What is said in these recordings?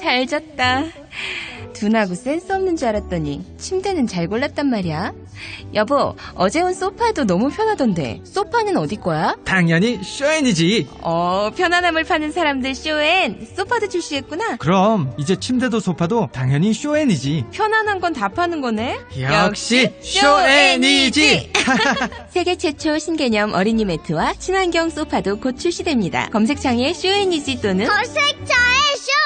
잘 잤다. 둔하고 센스 없는 줄 알았더니 침대는 잘 골랐단 말이야. 여보, 어제 온 소파도 너무 편하던데 소파는 어디 거야? 당연히 쇼엔이지. 편안함을 파는 사람들 쇼엔. 소파도 출시했구나. 그럼 이제 침대도 소파도 당연히 쇼엔이지. 편안한 건 다 파는 거네. 역시 쇼엔이지. 세계 최초 신개념 어린이 매트와 친환경 소파도 곧 출시됩니다. 검색창에 쇼엔이지 또는 검색창에 쇼엔이지.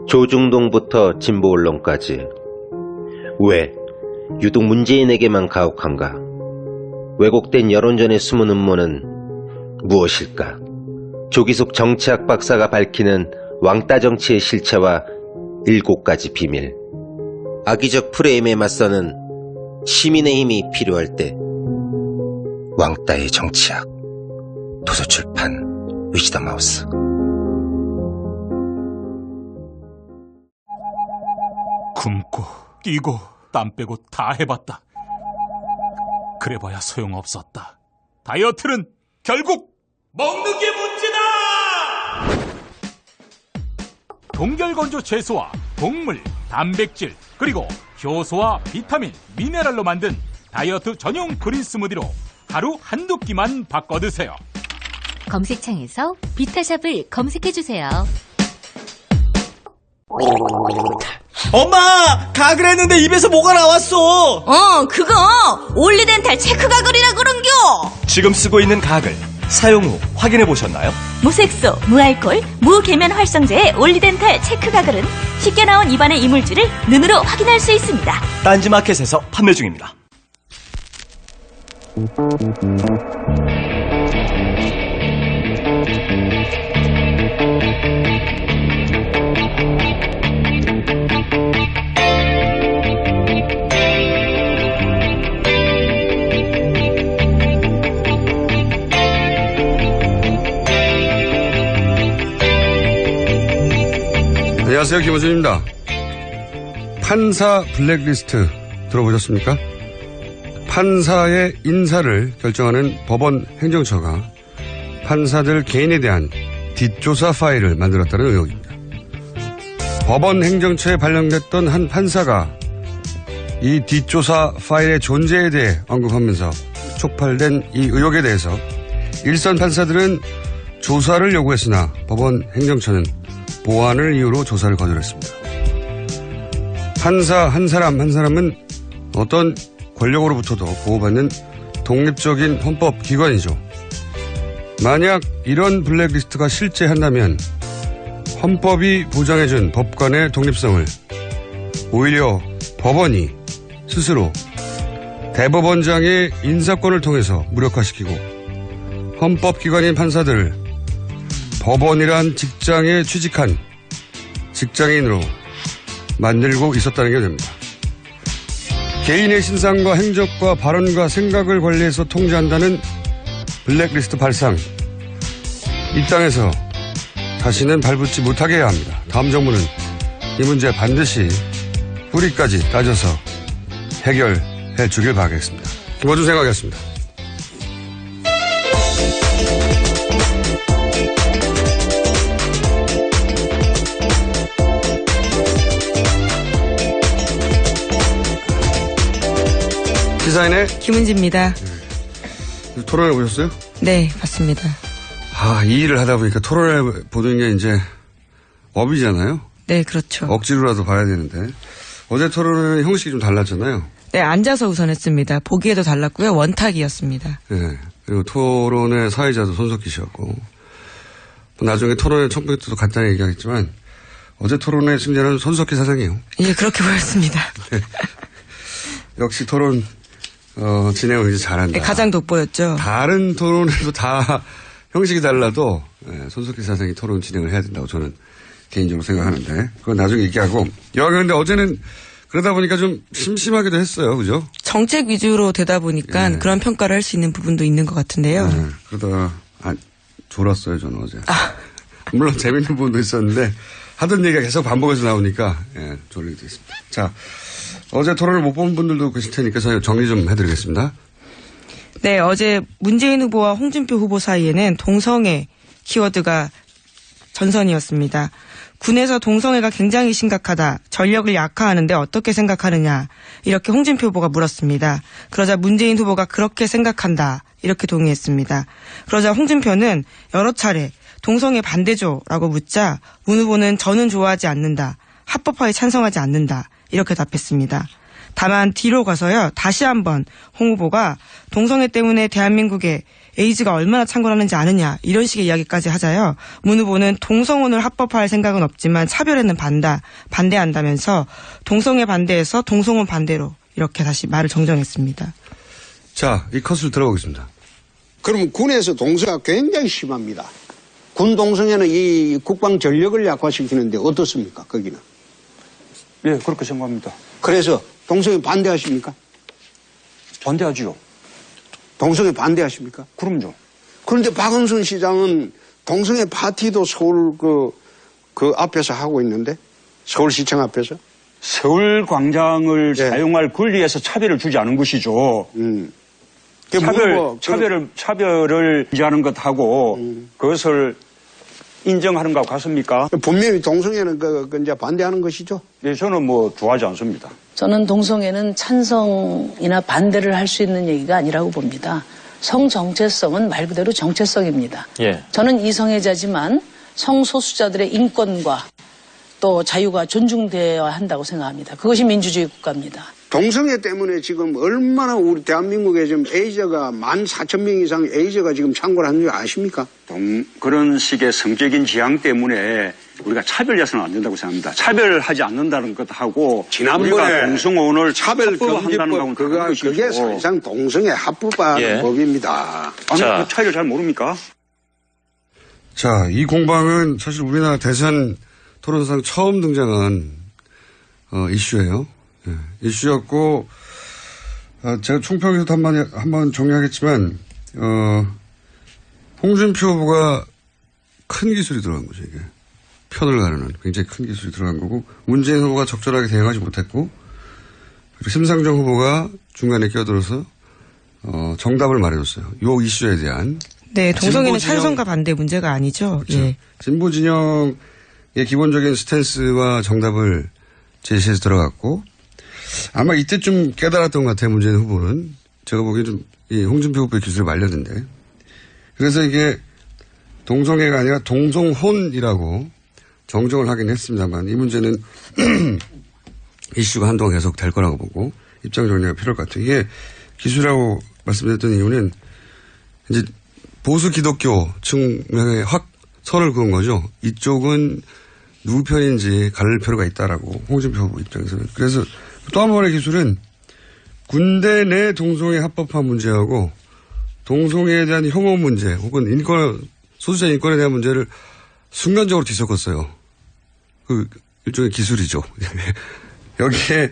조중동부터 진보 언론까지 왜 유독 문재인에게만 가혹한가? 왜곡된 여론전의 숨은 음모는 무엇일까? 조기숙 정치학 박사가 밝히는 왕따 정치의 실체와 7가지 비밀. 악의적 프레임에 맞서는 시민의 힘이 필요할 때 왕따의 정치학. 도서출판 위즈덤 하우스. 굶고 뛰고 땀 빼고 다 해봤다. 그래봐야 소용없었다. 다이어트는 결국 먹는 게 문제다. 동결건조 채소와 곡물, 단백질, 그리고 효소와 비타민, 미네랄로 만든 다이어트 전용 그린 스무디로 하루 한두 끼만 바꿔 드세요. 검색창에서 비타샵을 검색해주세요. 엄마! 가글 했는데 입에서 뭐가 나왔어! 그거 올리덴탈 체크 가글이라 그런겨. 지금 쓰고 있는 가글 사용 후 확인해 보셨나요? 무색소, 무알콜, 무계면 활성제의 올리덴탈 체크 가글은 쉽게 나온 입안의 이물질을 눈으로 확인할 수 있습니다. 딴지마켓에서 판매 중입니다. 안녕하세요, 김호준입니다. 판사 블랙리스트 들어보셨습니까? 판사의 인사를 결정하는 법원 행정처가 판사들 개인에 대한 뒷조사 파일을 만들었다는 의혹입니다. 법원 행정처에 발령됐던 한 판사가 이 뒷조사 파일의 존재에 대해 언급하면서 촉발된 이 의혹에 대해서 일선 판사들은 조사를 요구했으나 법원 행정처는 보안을 이유로 조사를 거절했습니다. 판사 한 사람은 어떤 권력으로부터도 보호받는 독립적인 헌법기관이죠. 만약 이런 블랙리스트가 실제한다면 헌법이 보장해준 법관의 독립성을 오히려 법원이 스스로 대법원장의 인사권을 통해서 무력화시키고 헌법기관인 판사들을 법원이란 직장에 취직한 직장인으로 만들고 있었다는 게 됩니다. 개인의 신상과 행적과 발언과 생각을 관리해서 통제한다는 블랙리스트 발상. 이 땅에서 다시는 발붙지 못하게 해야 합니다. 다음 정부는 이 문제 반드시 뿌리까지 따져서 해결해 주길 바라겠습니다. 김어준 생각이었습니다. 시사인의 김은지입니다. 토론회 보셨어요? 네, 봤습니다. 이 일을 하다 보니까 토론회 보는 게 이제 업이잖아요. 네, 그렇죠. 억지로라도 봐야 되는데. 어제 토론회는 형식이 좀 달랐잖아요. 네, 앉아서 우선 했습니다. 보기에도 달랐고요. 원탁이었습니다. 네. 그리고 토론회 사회자도 손석희 씨였고. 나중에 토론회 청구회 때도 간단히 얘기하겠지만 어제 토론회 승자는 손석희 사장이에요. 예, 그렇게 보였습니다. 네. 역시 토론 진행을 이제 잘한다. 네, 가장 돋보였죠. 다른 토론에도 다 형식이 달라도 손석희 사장이 토론 진행을 해야 된다고 저는 개인적으로 생각하는데 그건 나중에 얘기하고. 그런데 어제는 그러다 보니까 좀 심심하기도 했어요. 그죠? 정책 위주로 되다 보니까 그런 평가를 할 수 있는 부분도 있는 것 같은데요. 그러다가 졸았어요. 저는 어제. 물론 재밌는 부분도 있었는데 하던 얘기가 계속 반복해서 나오니까 졸리게 됐습니다. 자, 어제 토론을 못 본 분들도 계실 테니까 저희 정리 좀 해드리겠습니다. 네, 어제 문재인 후보와 홍준표 후보 사이에는 동성애 키워드가 전선이었습니다. 군에서 동성애가 굉장히 심각하다. 전력을 약화하는데 어떻게 생각하느냐. 이렇게 홍준표 후보가 물었습니다. 그러자 문재인 후보가 그렇게 생각한다. 이렇게 동의했습니다. 그러자 홍준표는 여러 차례 동성애 반대죠라고 묻자 문 후보는 저는 좋아하지 않는다. 합법화에 찬성하지 않는다. 이렇게 답했습니다. 다만 뒤로 가서요. 다시 한번 홍 후보가 동성애 때문에 대한민국에 에이즈가 얼마나 창궐하는지 아느냐 이런 식의 이야기까지 하자요. 문 후보는 동성혼을 합법화할 생각은 없지만 차별에는 반대한다면서 동성애 반대에서 동성혼 반대로 이렇게 다시 말을 정정했습니다. 자, 이 컷을 들어보겠습니다. 그럼 군에서 동성애가 굉장히 심합니다. 군 동성애는 이 국방 전력을 약화시키는데 어떻습니까? 거기는. 예, 그렇게 생각합니다. 그래서 동성애 반대하십니까? 반대하지요. 동성애 반대하십니까? 그럼요. 그런데 박원순 시장은 동성애 파티도 서울 그 앞에서 하고 있는데 서울시청 앞에서 서울 광장을 사용할 권리에서 차별을 주지 않은 것이죠. 차별을 인지하는 것하고 그것을 인정하는 것하고 같습니까? 분명히 동성애는 이제 반대하는 것이죠. 네, 저는 뭐 좋아하지 않습니다. 저는 동성애는 찬성이나 반대를 할 수 있는 얘기가 아니라고 봅니다. 성정체성은 말 그대로 정체성입니다. 예. 저는 이성애자지만 성소수자들의 인권과 또 자유가 존중되어야 한다고 생각합니다. 그것이 민주주의 국가입니다. 동성애 때문에 지금 얼마나 우리 대한민국에 지금 에이즈가 14,000명 이상 에이즈가 지금 창궐 하는 줄 아십니까? 그런 식의 성적인 지향 때문에 우리가 차별해서는 안 된다고 생각합니다. 차별하지 않는다는 것하고 지난번에 동성혼을 차별금지법 그게 사실상 동성애 합법화하는 법입니다. 아니, 그 차이를 잘 모릅니까? 자, 이 공방은 사실 우리나라 대선 토론상 처음 등장한 이슈예요. 예, 이슈였고 제가 총평에서도 한번 정리하겠지만 홍준표 후보가 큰 기술이 들어간 거죠. 이게 편을 가르는 굉장히 큰 기술이 들어간 거고 문재인 후보가 적절하게 대응하지 못했고 그리고 심상정 후보가 중간에 끼어들어서 정답을 말해줬어요. 이 이슈에 대한. 네, 동성애는 찬성과 반대 문제가 아니죠. 그렇죠. 예. 진보 진영의 기본적인 스탠스와 정답을 제시해서 들어갔고 아마 이때쯤 깨달았던 것 같아요. 문재인 후보는. 제가 보기엔 좀 이 홍준표 후보의 기술을 말렸는데. 그래서 이게 동성애가 아니라 동성혼이라고 정정을 하긴 했습니다만 이 문제는 이슈가 한동안 계속 될 거라고 보고 입장 정리가 필요할 것 같아요. 이게 기술이라고 말씀드렸던 이유는 이제 보수 기독교 측면에 확 선을 그은 거죠. 이쪽은 누구 편인지 가릴 필요가 있다라고 홍준표 후보 입장에서는. 그래서 또 한 번의 기술은 군대 내 동성애 합법화 문제하고 동성애에 대한 혐오 문제 혹은 소수자 인권에 대한 문제를 순간적으로 뒤섞었어요. 그 일종의 기술이죠. 여기에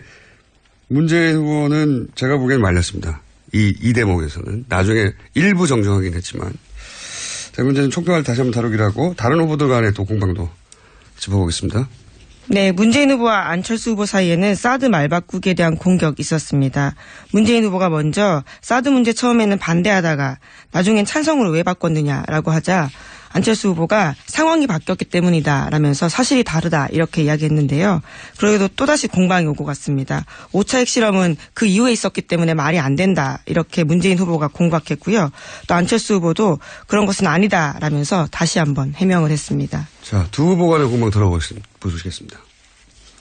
문재인 후보는 제가 보기엔 말렸습니다. 이 대목에서는. 나중에 일부 정정하긴 했지만. 문제는 총평을 다시 한번 다루기로 하고 다른 후보들 간의 또 공방도 짚어보겠습니다. 네, 문재인 후보와 안철수 후보 사이에는 사드 말바꾸기에 대한 공격이 있었습니다. 문재인 후보가 먼저 사드 문제 처음에는 반대하다가 나중엔 찬성으로 왜 바꿨느냐라고 하자 안철수 후보가 상황이 바뀌었기 때문이다라면서 사실이 다르다 이렇게 이야기했는데요. 그래도 또다시 공방이 오고 갔습니다. 5차 핵실험은 그 이후에 있었기 때문에 말이 안 된다 이렇게 문재인 후보가 공박했고요. 또 안철수 후보도 그런 것은 아니다라면서 다시 한번 해명을 했습니다. 자, 두 후보 간의 공방 들어보시겠습니다.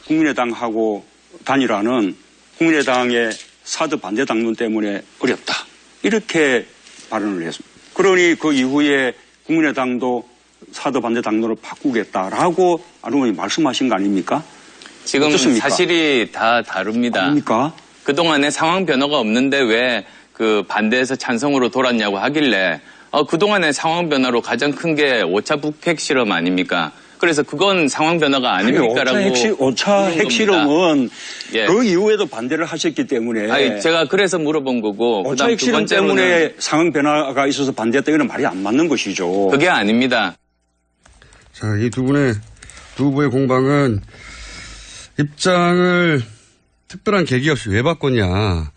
국민의당하고 단일화는 국민의당의 사드 반대 당론 때문에 어렵다. 이렇게 발언을 했습니다. 그러니 그 이후에 국민의당도 사드 반대 당론을 바꾸겠다라고 안 의원이 말씀하신 거 아닙니까? 지금 어떻습니까? 사실이 다 다릅니다. 아닙니까? 그동안에 상황 변화가 없는데 왜 그 반대에서 찬성으로 돌았냐고 하길래 그동안의 상황 변화로 가장 큰 게 5차 북핵 실험 아닙니까? 그래서 그건 상황 변화가 아닙니까라고. 5차 핵실험은 예. 그 이후에도 반대를 하셨기 때문에. 아니, 제가 그래서 물어본 거고. 5차 핵실험 때문에 상황 변화가 있어서 반대했다. 이건 말이 안 맞는 것이죠. 그게 아닙니다. 자, 이 두 후보의 공방은 입장을 특별한 계기 없이 왜 바꿨냐.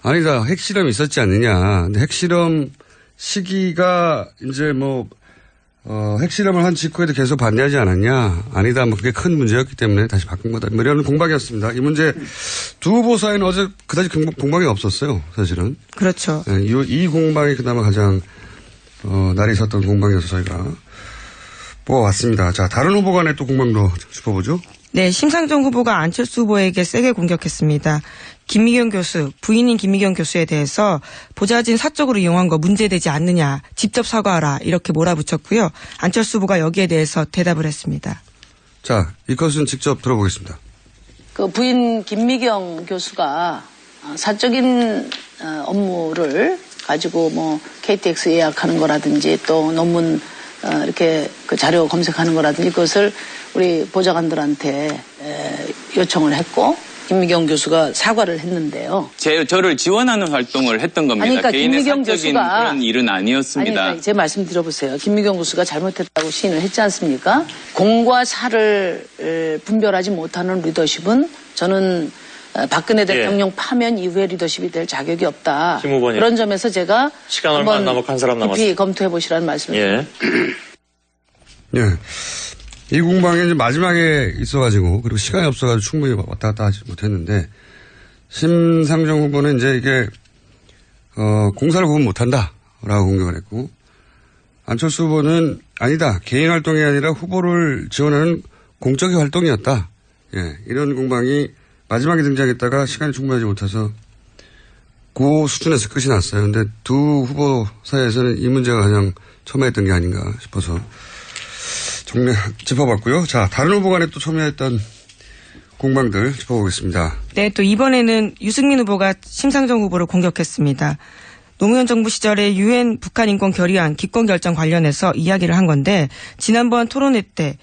아니다. 핵실험이 있었지 않느냐. 근데 핵실험 시기가 이제 핵실험을 한 직후에도 계속 반대하지 않았냐. 아니다. 뭐 그게 큰 문제였기 때문에 다시 바꾼 거다. 뭐 이런 공방이었습니다. 이 문제 두 후보 사이는 어제 그다지 공방이 없었어요. 사실은. 그렇죠. 네, 이 공방이 그나마 가장 날이 섰던 공방이어서 저희가 뽑아왔습니다. 자, 다른 후보 간에 또 공방도 짚어보죠. 네, 심상정 후보가 안철수 후보에게 세게 공격했습니다. 김미경 교수, 부인인 김미경 교수에 대해서 보좌진 사적으로 이용한 거 문제되지 않느냐, 직접 사과하라 이렇게 몰아붙였고요. 안철수 후보가 여기에 대해서 대답을 했습니다. 자, 이 컷은 직접 들어보겠습니다. 그 부인 김미경 교수가 사적인 업무를 가지고 뭐 KTX 예약하는 거라든지 또 논문 이렇게 그 자료 검색하는 거라든지 그것을 우리 보좌관들한테 요청을 했고 김미경 교수가 사과를 했는데요. 저를 지원하는 활동을 했던 겁니다. 아니, 그러니까 개인의 김미경 사적인 교수가 그런 일은 아니었습니다. 아니, 제 말씀 들어보세요. 김미경 교수가 잘못했다고 시인을 했지 않습니까? 공과 사를 분별하지 못하는 리더십은 저는 박근혜 대통령 파면 이후에 리더십이 될 자격이 없다. 그런 점에서 제가 시간 얼마 안 남았고 한 사람 남았어요. 깊이 검토해 보시라는 말씀을 드립니다. 예. 이 공방이 이제 마지막에 있어가지고, 그리고 시간이 없어가지고 충분히 왔다 갔다 하지 못했는데, 심상정 후보는 이제 이게, 공사를 구분 못한다. 라고 공격을 했고, 안철수 후보는 아니다. 개인 활동이 아니라 후보를 지원하는 공적인 활동이었다. 예. 이런 공방이 마지막에 등장했다가 시간이 충분하지 못해서 그 수준에서 끝이 났어요. 근데 두 후보 사이에서는 이 문제가 가장 첨예했던 게 아닌가 싶어서 짚어봤고요. 자, 다른 후보 간에 또 첨예했던 공방들 짚어보겠습니다. 네, 또 이번에는 유승민 후보가 심상정 후보를 공격했습니다. 노무현 정부 시절에 유엔 북한 인권 결의안 기권 결정 관련해서 이야기를 한 건데 지난번 토론회 때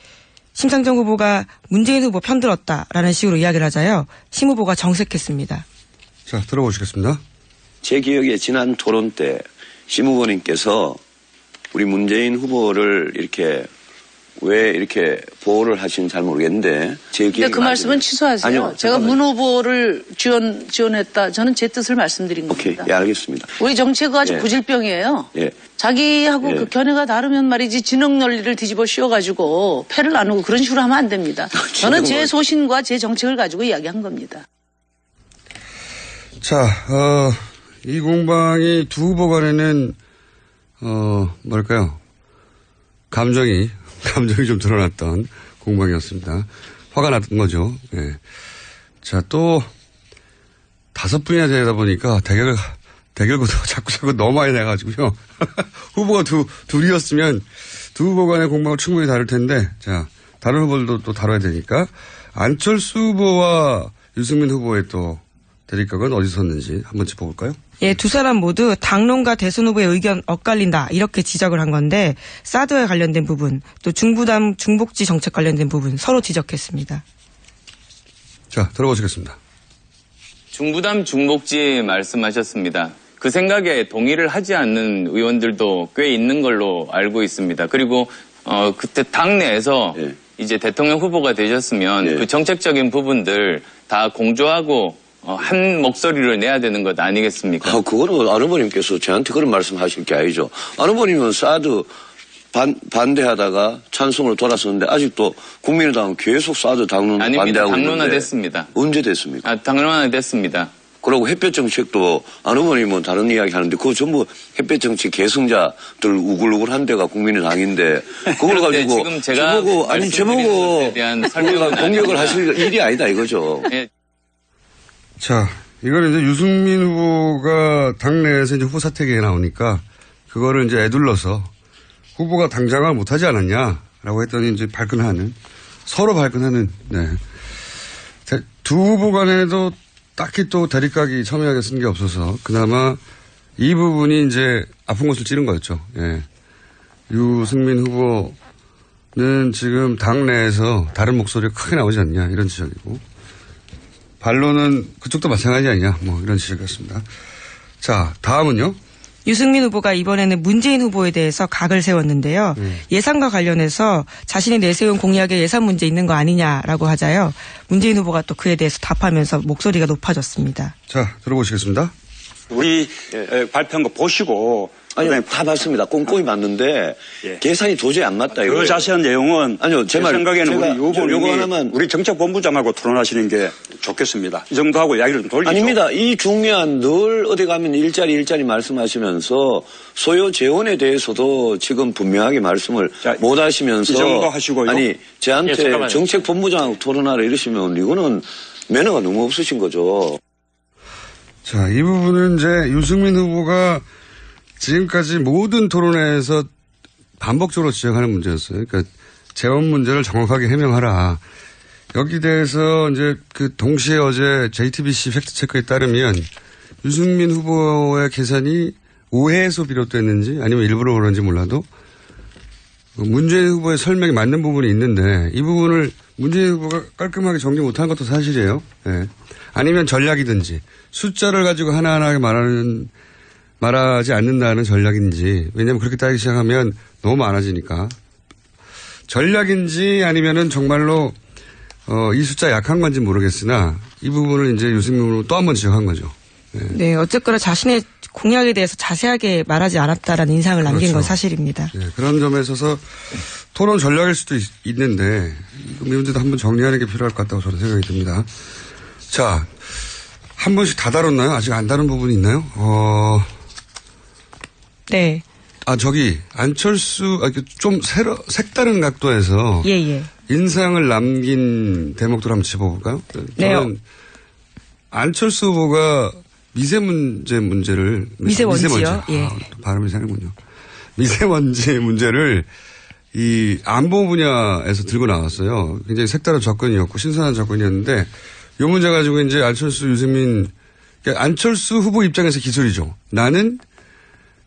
심상정 후보가 문재인 후보 편들었다라는 식으로 이야기를 하자요. 심 후보가 정색했습니다. 자, 들어보시겠습니다. 제 기억에 지난 토론 때 심 후보님께서 우리 문재인 후보를 왜 이렇게 보호를 하시는지 잘 모르겠는데 제 기억에 그 말씀은 취소하세요. 아니요, 제가 문 후보를 지원했다. 저는 제 뜻을 말씀드린 겁니다. 오케이, 예, 알겠습니다. 우리 정치가 아주 예. 구질병이에요. 예. 자기하고 예. 그 견해가 다르면 말이지 진흙 논리를 뒤집어 씌워가지고 패를 나누고 그런 식으로 하면 안 됩니다. 저는 제 소신과 제 정책을 가지고 이야기한 겁니다. 자, 이 공방이 두 후보 간에는 감정이 좀 드러났던 공방이었습니다. 화가 났던 거죠. 예. 자, 또 5분이나 되다 보니까 대결구도가 자꾸 너무 많이 나가지고요. 후보가 둘이었으면 두 후보 간의 공방은 충분히 다를 텐데, 자, 다른 후보들도 또 다뤄야 되니까, 안철수 후보와 유승민 후보의 또 대립각은 어디 섰는지 한번 짚어볼까요? 예, 두 사람 모두 당론과 대선 후보의 의견 엇갈린다 이렇게 지적을 한 건데 사드와 관련된 부분 또 중부담 중복지 정책 관련된 부분 서로 지적했습니다. 자, 들어보시겠습니다. 중부담 중복지 말씀하셨습니다. 그 생각에 동의를 하지 않는 의원들도 꽤 있는 걸로 알고 있습니다. 그리고 그때 당내에서 이제 대통령 후보가 되셨으면 그 정책적인 부분들 다 공조하고 한 목소리를 내야 되는 것 아니겠습니까? 그거는 안 후보님께서 저한테 그런 말씀하실 게 아니죠. 안 후보님은 사드 반대하다가 찬성으로 돌아섰는데 아직도 국민의당은 계속 사드 당론 반대하고 있는데. 당론화됐습니다. 언제 됐습니까? 당론화됐습니다. 그리고 햇볕 정책도 안 후보님은 다른 이야기 하는데 그거 전부 햇볕 정책 계승자들 우글우글한 데가 국민의당인데 그걸 가지고 지금 제가 저보고 공격을 하실 일이 아니다 이거죠. 네. 자, 이거는 이제 유승민 후보가 당내에서 이제 후보 사퇴기에 나오니까 그거를 이제 애둘러서 후보가 당장을 못하지 않았냐라고 했더니 이제 서로 발끈하는, 네. 두 후보 간에도 딱히 또 대립각이 첨예하게 쓴 게 없어서 그나마 이 부분이 이제 아픈 곳을 찌른 거였죠. 예. 유승민 후보는 지금 당내에서 다른 목소리가 크게 나오지 않냐 이런 지적이고 반론은 그쪽도 마찬가지 아니냐 뭐 이런 지적이었습니다. 자, 다음은요. 유승민 후보가 이번에는 문재인 후보에 대해서 각을 세웠는데요. 예산과 관련해서 자신이 내세운 공약에 예산 문제 있는 거 아니냐라고 하자요. 문재인 후보가 또 그에 대해서 답하면서 목소리가 높아졌습니다. 자, 들어보시겠습니다. 우리 발표한 거 보시고 아니요, 다 봤습니다. 꼼꼼히 봤는데 계산이 도저히 안 맞다. 그 자세한 내용은 아니요, 제 생각에는 우리 요거 후보님이 하나만 우리 정책본부장하고 토론하시는 게 좋겠습니다. 이 정도 하고 이야기를 좀 돌리죠. 아닙니다. 이 중요한 늘 어디 가면 일자리 말씀하시면서 소요 재원에 대해서도 지금 분명하게 말씀을 못 하시면서 이 정도 하시고요. 아니 저한테 잠깐만요. 정책본부장하고 토론하라 이러시면 이거는 매너가 너무 없으신 거죠. 자, 이 부분은 이제 유승민 후보가 지금까지 모든 토론회에서 반복적으로 지적하는 문제였어요. 그러니까 재원 문제를 정확하게 해명하라. 여기 대해서 이제 그 동시에 어제 JTBC 팩트체크에 따르면 유승민 후보의 계산이 오해에서 비롯됐는지 아니면 일부러 그런지 몰라도 문재인 후보의 설명이 맞는 부분이 있는데 이 부분을 문재인 후보가 깔끔하게 정리 못한 것도 사실이에요. 예. 아니면 전략이든지 숫자를 가지고 하나하나 말하지 않는다는 전략인지, 왜냐하면 그렇게 따지기 시작하면 너무 많아지니까. 전략인지 아니면은 정말로 이 숫자 약한 건지 모르겠으나 이 부분을 이제 유승민 후보는 또 한 번 지적한 거죠. 네, 어쨌거나 자신의 공약에 대해서 자세하게 말하지 않았다라는 인상을 남긴 그렇죠. 건 사실입니다. 네, 그런 점에 있어서 토론 전략일 수도 있는데 이 문제도 한번 정리하는 게 필요할 것 같다고 저는 생각이 듭니다. 자, 한 번씩 다 다뤘나요? 아직 안 다룬 부분이 있나요? 네. 안철수, 좀 색다른 각도에서. 예. 인상을 남긴 대목들 한번 짚어볼까요? 네. 저는 안철수 후보가 미세먼지요? 예. 발음이 이상하군요. 미세먼지 문제를 이 안보 분야에서 들고 나왔어요. 굉장히 색다른 접근이었고 신선한 접근이었는데 이 문제 가지고 이제 안철수 후보 입장에서 기술이죠. 나는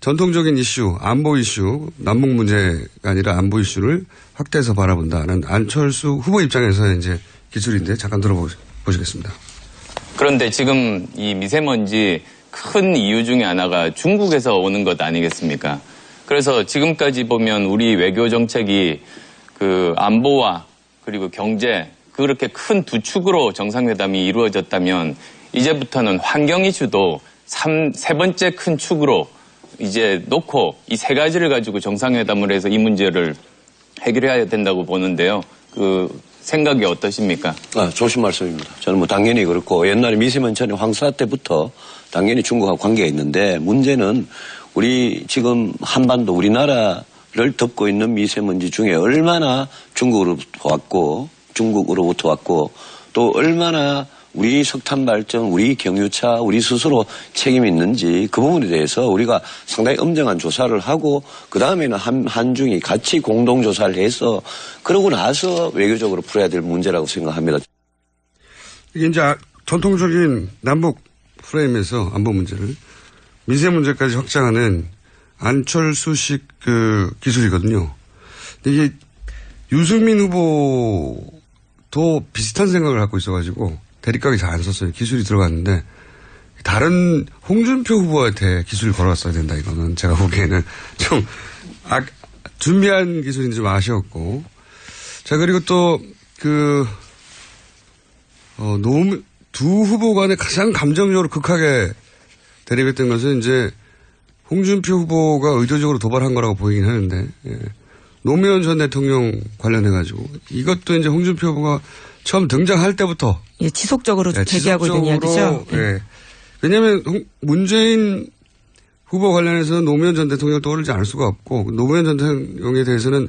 전통적인 이슈, 안보 이슈, 남북 문제가 아니라 안보 이슈를 확대해서 바라본다는 안철수 후보 입장에서 이제 기술인데 잠깐 들어보시겠습니다. 그런데 지금 이 미세먼지 큰 이유 중에 하나가 중국에서 오는 것 아니겠습니까? 그래서 지금까지 보면 우리 외교 정책이 그 안보와 그리고 경제 그렇게 큰 두 축으로 정상회담이 이루어졌다면 이제부터는 환경 이슈도 세 번째 큰 축으로 이제 놓고 이 세 가지를 가지고 정상회담을 해서 이 문제를 해결해야 된다고 보는데요. 그 생각이 어떠십니까? 좋으신 말씀입니다. 저는 당연히 그렇고 옛날에 미세먼지 황사 때부터 당연히 중국하고 관계가 있는데 문제는 우리 지금 한반도 우리나라를 덮고 있는 미세먼지 중에 얼마나 중국으로부터 왔고 또 얼마나 우리 석탄 발전, 우리 경유차, 우리 스스로 책임이 있는지 그 부분에 대해서 우리가 상당히 엄정한 조사를 하고 그 다음에는 한중이 같이 공동조사를 해서 그러고 나서 외교적으로 풀어야 될 문제라고 생각합니다. 이게 이제 전통적인 남북 프레임에서 안보 문제를 미세 문제까지 확장하는 안철수식 그 기술이거든요. 이게 유승민 후보도 비슷한 생각을 갖고 있어가지고 대립각이 잘 안 썼어요. 기술이 들어갔는데 다른 홍준표 후보한테 기술을 걸어왔어야 된다. 이거는 제가 보기에는 좀 준비한 기술인지 좀 아쉬웠고. 자, 그리고 또 두 후보 간에 가장 감정적으로 극하게 대립했던 것은 이제 홍준표 후보가 의도적으로 도발한 거라고 보이긴 하는데, 노무현 전 대통령 관련해가지고 이것도 이제 홍준표 후보가 처음 등장할 때부터 지속적으로 제기하고 있는 이야기죠. 왜냐하면 문재인 후보 관련해서는 노무현 전 대통령을 떠올리지 않을 수가 없고 노무현 전 대통령에 대해서는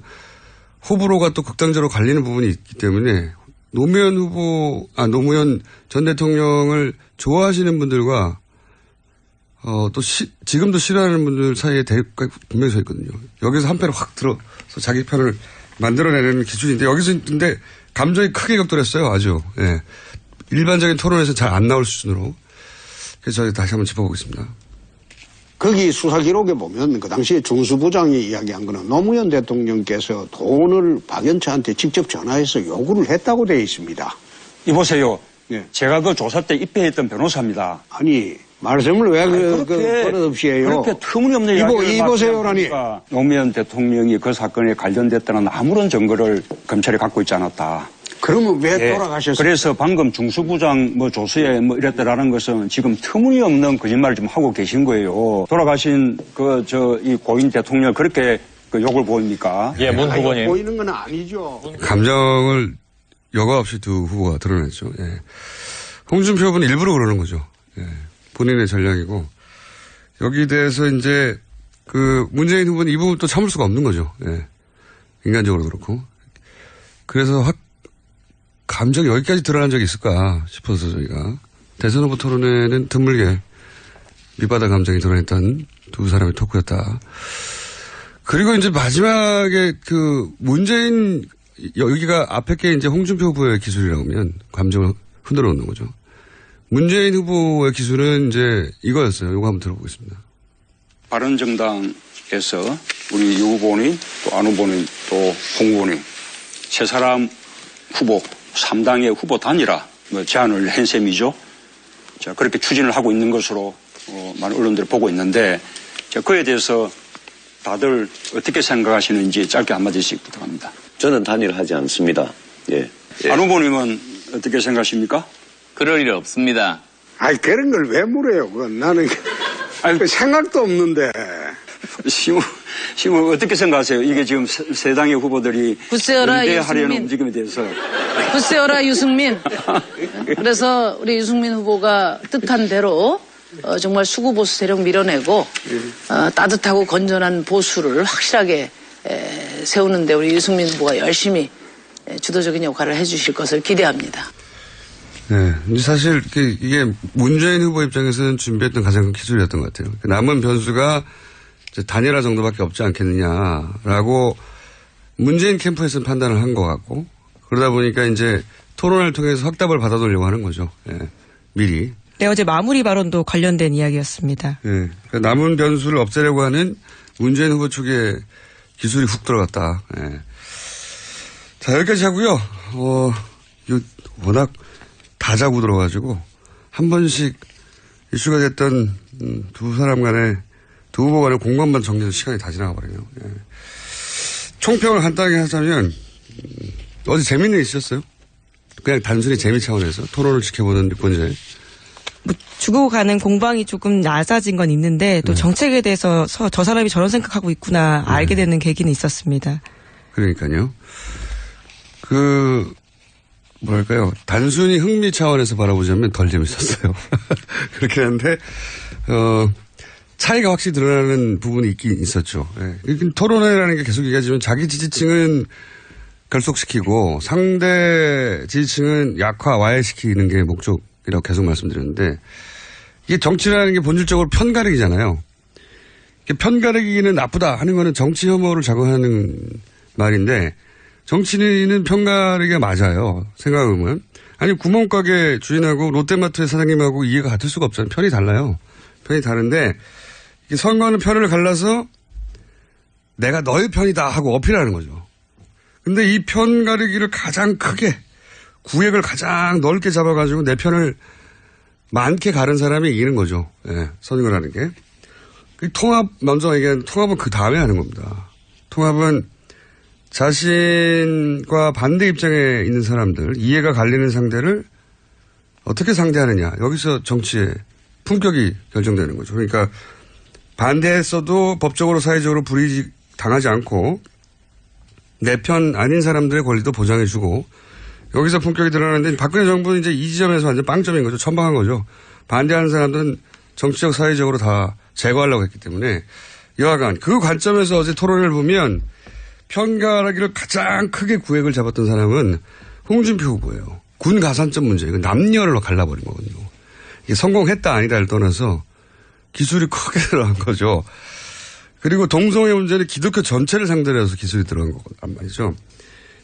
호불호가 또 극단적으로 갈리는 부분이 있기 때문에 노무현 전 대통령을 좋아하시는 분들과 또 지금도 싫어하는 분들 사이에 대립가 분명히 서 있거든요. 여기서 한 패를 확 들어서 자기 편을 만들어내는 기준인데 여기서 근데 감정이 크게 격돌했어요. 아주. 예. 일반적인 토론에서 잘 안 나올 수준으로. 그래서 저희 다시 한번 짚어보겠습니다. 거기 수사 기록에 보면 그 당시에 중수부장이 이야기한 거는 노무현 대통령께서 돈을 박연차한테 직접 전화해서 요구를 했다고 되어 있습니다. 이보세요. 제가 그 조사 때 입회했던 변호사입니다. 아니 말씀을 왜 버릇없이 해요? 그렇게 터무니없는 이보세요라니. 노무현 대통령이 그 사건에 관련됐다는 아무런 증거를 검찰이 갖고 있지 않았다. 그러면 왜 돌아가셨어요? 그래서 방금 중수부장 조수에 이랬다라는 것은 지금 터무니없는 거짓말을 좀 하고 계신 거예요. 돌아가신 이 고인 대통령 그렇게 욕을 보입니까? 예, 문 후보님. 보이는 건 아니죠. 감정을 여과 없이 두 후보가 드러냈죠. 예. 홍준표 후보는 일부러 그러는 거죠. 예. 본인의 전략이고 여기에 대해서 이제 문재인 후보는 이 부분 또 참을 수가 없는 거죠. 예. 인간적으로 그렇고. 그래서 감정이 여기까지 드러난 적이 있을까 싶어서 저희가 대선 후보 토론회는 드물게 밑바닥 감정이 드러냈던 두 사람의 토크였다. 그리고 이제 마지막에 문재인 여기가 앞에 게 이제 홍준표 후보의 기술이라고 하면 감정을 흔들어 놓는 거죠. 문재인 후보의 기술은 이제 이거였어요. 이거 한번 들어보겠습니다. 바른정당에서 우리 유 후보님 또 안 후보님 또 홍 후보님 세 사람 후보 3당의 후보 단일화 제안을 한 셈이죠. 자, 그렇게 추진을 하고 있는 것으로 많은 언론들이 보고 있는데 자, 그에 대해서 다들 어떻게 생각하시는지 짧게 한마디씩 부탁합니다. 저는 단일하지 않습니다. 예. 안 후보님은 어떻게 생각하십니까? 그럴 일 없습니다. 아니 그런 걸 왜 물어요? 그건 나는 생각도 없는데. 지금 어떻게 생각하세요? 이게 지금 세 당의 후보들이 연대하려는 움직임에 대해서. 글쎄요라 유승민. 그래서 우리 유승민 후보가 뜻한 대로 정말 수구 보수 세력 밀어내고 따뜻하고 건전한 보수를 확실하게 세우는데 우리 유승민 후보가 열심히 주도적인 역할을 해주실 것을 기대합니다. 네. 사실 이게 문재인 후보 입장에서는 준비했던 가장 큰 기술이었던 것 같아요. 남은 변수가 단일화 정도밖에 없지 않겠느냐라고 문재인 캠프에서는 판단을 한 것 같고 그러다 보니까 이제 토론을 통해서 확답을 받아놓으려고 하는 거죠. 예. 미리. 네, 어제 마무리 발언도 관련된 이야기였습니다. 예. 그러니까 남은 변수를 없애려고 하는 문재인 후보 측의 기술이 훅 들어갔다. 예. 자, 여기까지 하고요. 이거 워낙 다 자고 들어가지고 한 번씩 이슈가 됐던 두 사람 간의 두 후보 간의 공간만 정리해서 시간이 다 지나가 버리네요. 예. 총평을 간단하게 하자면 어제 재밌는 일 있었어요? 그냥 단순히 재미 차원에서 토론을 지켜보는 유권자의. 주고 가는 공방이 조금 낮아진 건 있는데 또 정책에 대해서 저 사람이 저런 생각하고 있구나 알게 되는 계기는 있었습니다. 그러니까요. 뭐랄까요. 단순히 흥미 차원에서 바라보자면 덜 재밌었어요. 그렇긴 한데, 차이가 확실히 드러나는 부분이 있긴 있었죠. 예. 토론회라는 게 계속 얘기하지만 자기 지지층은 결속시키고 상대 지지층은 약화, 와해시키는 게 목적이라고 계속 말씀드렸는데 이게 정치라는 게 본질적으로 편가르기잖아요. 편가르기는 나쁘다 하는 거는 정치 혐오를 자극하는 말인데 정치인은 편가르기가 맞아요. 생각해보면. 아니 구멍가게 주인하고 롯데마트의 사장님하고 이해가 같을 수가 없잖아요. 편이 달라요. 편이 다른데 선거는 편을 갈라서 내가 너의 편이다 하고 어필하는 거죠. 근데 이 편 가르기를 가장 크게 구획을 가장 넓게 잡아가지고 내 편을 많게 가른 사람이 이기는 거죠. 예, 선거라는 게. 통합, 먼저 얘기한 통합은 그 다음에 하는 겁니다. 통합은 자신과 반대 입장에 있는 사람들, 이해가 갈리는 상대를 어떻게 상대하느냐. 여기서 정치의 품격이 결정되는 거죠. 그러니까 반대했어도 법적으로 사회적으로 불이익 당하지 않고 내 편 아닌 사람들의 권리도 보장해주고 여기서 품격이 드러나는데 박근혜 정부는 이제 이 지점에서 완전 빵점인 거죠. 천방한 거죠. 반대하는 사람들은 정치적 사회적으로 다 제거하려고 했기 때문에 여하간 그 관점에서 어제 토론을 보면 편가르기를 가장 크게 구획을 잡았던 사람은 홍준표 후보예요. 군 가산점 문제. 이거 남녀를 갈라버린 거거든요. 이게 성공했다 아니다를 떠나서 기술이 크게 들어간 거죠. 그리고 동성애 문제는 기독교 전체를 상대로 해서 기술이 들어간 거란 말이죠.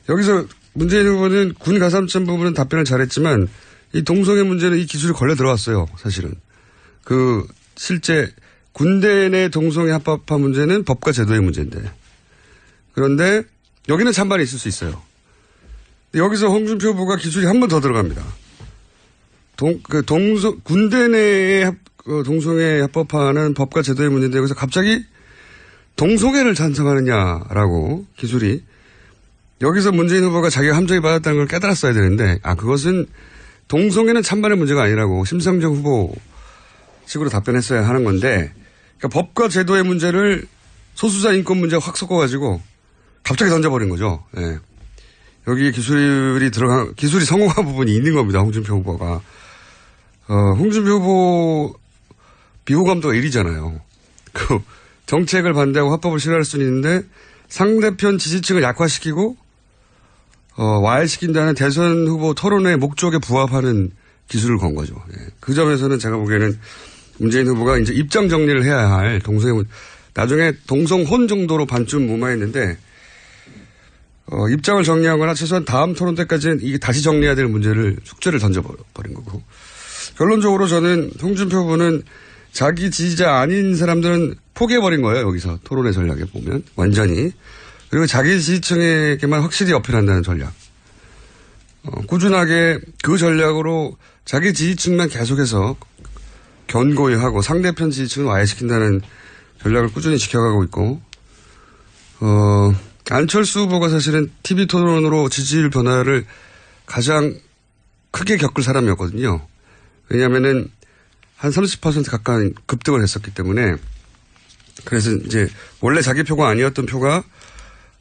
여기서 문재인 후보는 군 가산점 부분은 답변을 잘했지만 이 동성애 문제는 이 기술이 걸려 들어왔어요. 사실은. 실제 군대 내 동성애 합법화 문제는 법과 제도의 문제인데. 그런데 여기는 찬반이 있을 수 있어요. 여기서 홍준표 후보가 기술이 한 번 더 들어갑니다. 군대 내에 동성애 합법화는 법과 제도의 문제인데 여기서 갑자기 동성애를 찬성하느냐라고 기술이 여기서 문재인 후보가 자기가 함정이 받았다는 걸 깨달았어야 되는데 그것은 동성애는 찬반의 문제가 아니라고 심상정 후보 식으로 답변했어야 하는 건데 그러니까 법과 제도의 문제를 소수자 인권 문제에 확 섞어가지고 갑자기 던져버린 거죠. 예. 여기 기술이 성공한 부분이 있는 겁니다. 홍준표 후보가. 홍준표 후보 비호감도가 1위잖아요. 그 정책을 반대하고 합법을 싫어할 수는 있는데 상대편 지지층을 약화시키고 와해시킨다는 대선 후보 토론의 목적에 부합하는 기술을 건 거죠. 예. 그 점에서는 제가 보기에는 문재인 후보가 이제 입장 정리를 해야 할 나중에 동성혼 정도로 반쯤 무마했는데 입장을 정리하거나 최소한 다음 토론 때까지는 이게 다시 정리해야 될 숙제를 던져버린 거고. 결론적으로 저는 홍준표 후보는 자기 지지자 아닌 사람들은 포기해버린 거예요. 여기서 토론의 전략에 보면 완전히. 그리고 자기 지지층에게만 확실히 어필한다는 전략. 꾸준하게 그 전략으로 자기 지지층만 계속해서 견고히 하고 상대편 지지층을 와해시킨다는 전략을 꾸준히 지켜가고 있고 안철수 후보가 사실은 TV 토론으로 지지율 변화를 가장 크게 겪을 사람이었거든요. 왜냐하면은 한 30% 가까이 급등을 했었기 때문에 그래서 이제 원래 자기 표가 아니었던 표가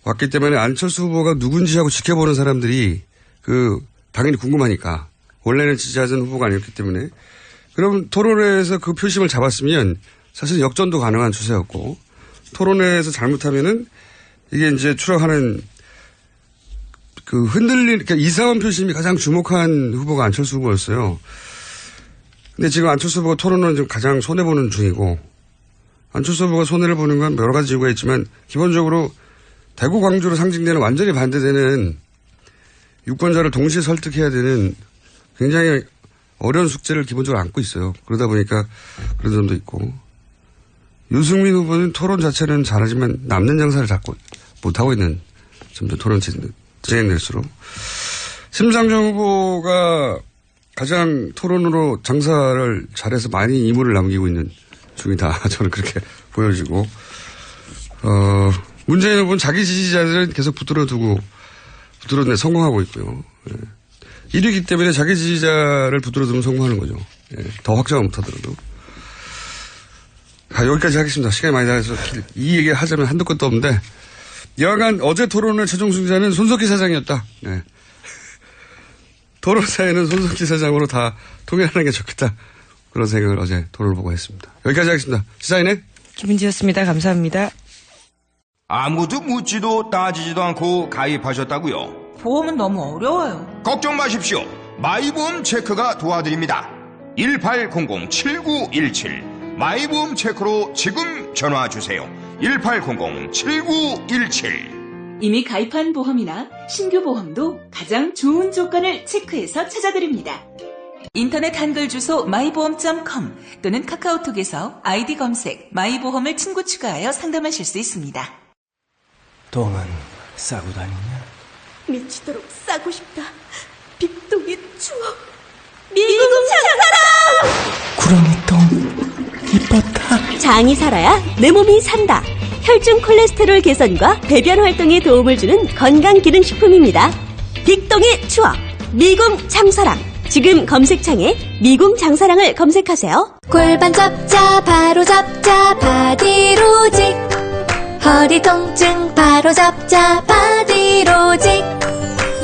왔기 때문에 안철수 후보가 누군지 하고 지켜보는 사람들이 당연히 궁금하니까 원래는 지지하던 후보가 아니었기 때문에 그럼 토론회에서 그 표심을 잡았으면 사실 역전도 가능한 추세였고 토론회에서 잘못하면은 이게 이제 추락하는 그러니까 이상한 표심이 가장 주목한 후보가 안철수 후보였어요. 근데 지금 안철수 후보가 토론은 지금 가장 손해보는 중이고 안철수 후보가 손해를 보는 건 여러 가지 이유가 있지만 기본적으로 대구 광주로 상징되는 완전히 반대되는 유권자를 동시에 설득해야 되는 굉장히 어려운 숙제를 기본적으로 안고 있어요. 그러다 보니까 그런 점도 있고 유승민 후보는 토론 자체는 잘하지만 남는 장사를 자꾸 못하고 있는 점도 토론 진행될수록 심상정 후보가 가장 토론으로 장사를 잘해서 많이 이물을 남기고 있는 중이다. 저는 그렇게 보여지고 문재인 후보는 자기 지지자들은 계속 붙들어내 성공하고 있고요. 예. 1위이기 때문에 자기 지지자를 붙들어두면 성공하는 거죠. 예. 더 확장을 못하더라도. 여기까지 하겠습니다. 시간이 많이 나가서 이 얘기 하자면 한두 것도 없는데 여하간 어제 토론의 최종 승자는 손석희 사장이었다. 네. 토론사에는 손석희 사장으로 다 통일하는 게 좋겠다. 그런 생각을 어제 토론을 보고 했습니다. 여기까지 하겠습니다. 시사인의 김은지였습니다. 감사합니다. 아무도 묻지도 따지지도 않고 가입하셨다고요? 보험은 너무 어려워요. 걱정 마십시오. 마이보험 체크가 도와드립니다. 1800-7917 마이보험 체크로 지금 전화주세요. 1800-7917 이미 가입한 보험이나 신규 보험도 가장 좋은 조건을 체크해서 찾아드립니다. 인터넷 한글 주소 마이보험.com 또는 카카오톡에서 아이디 검색 마이보험을 친구 추가하여 상담하실 수 있습니다. 똥은 싸고 다니냐? 미치도록 싸고 싶다. 빅동의 추억. 미국 장사랑! 구렁이 똥 이뻤다. 장이 살아야 내 몸이 산다. 혈중 콜레스테롤 개선과 배변 활동에 도움을 주는 건강기능식품입니다. 빅동의 추억. 미궁 장사랑. 지금 검색창에 미궁 장사랑을 검색하세요. 골반 잡자 바로 잡자 바디로직. 허리 통증 바로 잡자 바디로직.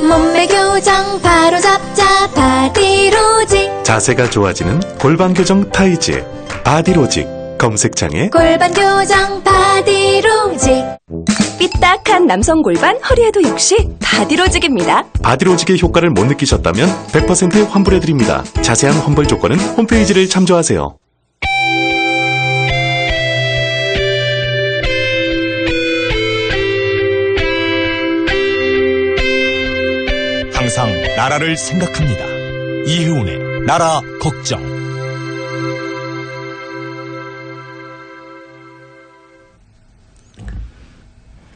몸매 교정 바로 잡자 바디로직. 자세가 좋아지는 골반 교정 타이즈 바디로직. 검색창에 골반 교정 바디로직. 삐딱한 남성 골반 허리에도 역시 바디로직입니다. 바디로직의 효과를 못 느끼셨다면 100% 환불해드립니다. 자세한 환불 조건은 홈페이지를 참조하세요. 항상 나라를 생각합니다. 이혜훈의 나라 걱정.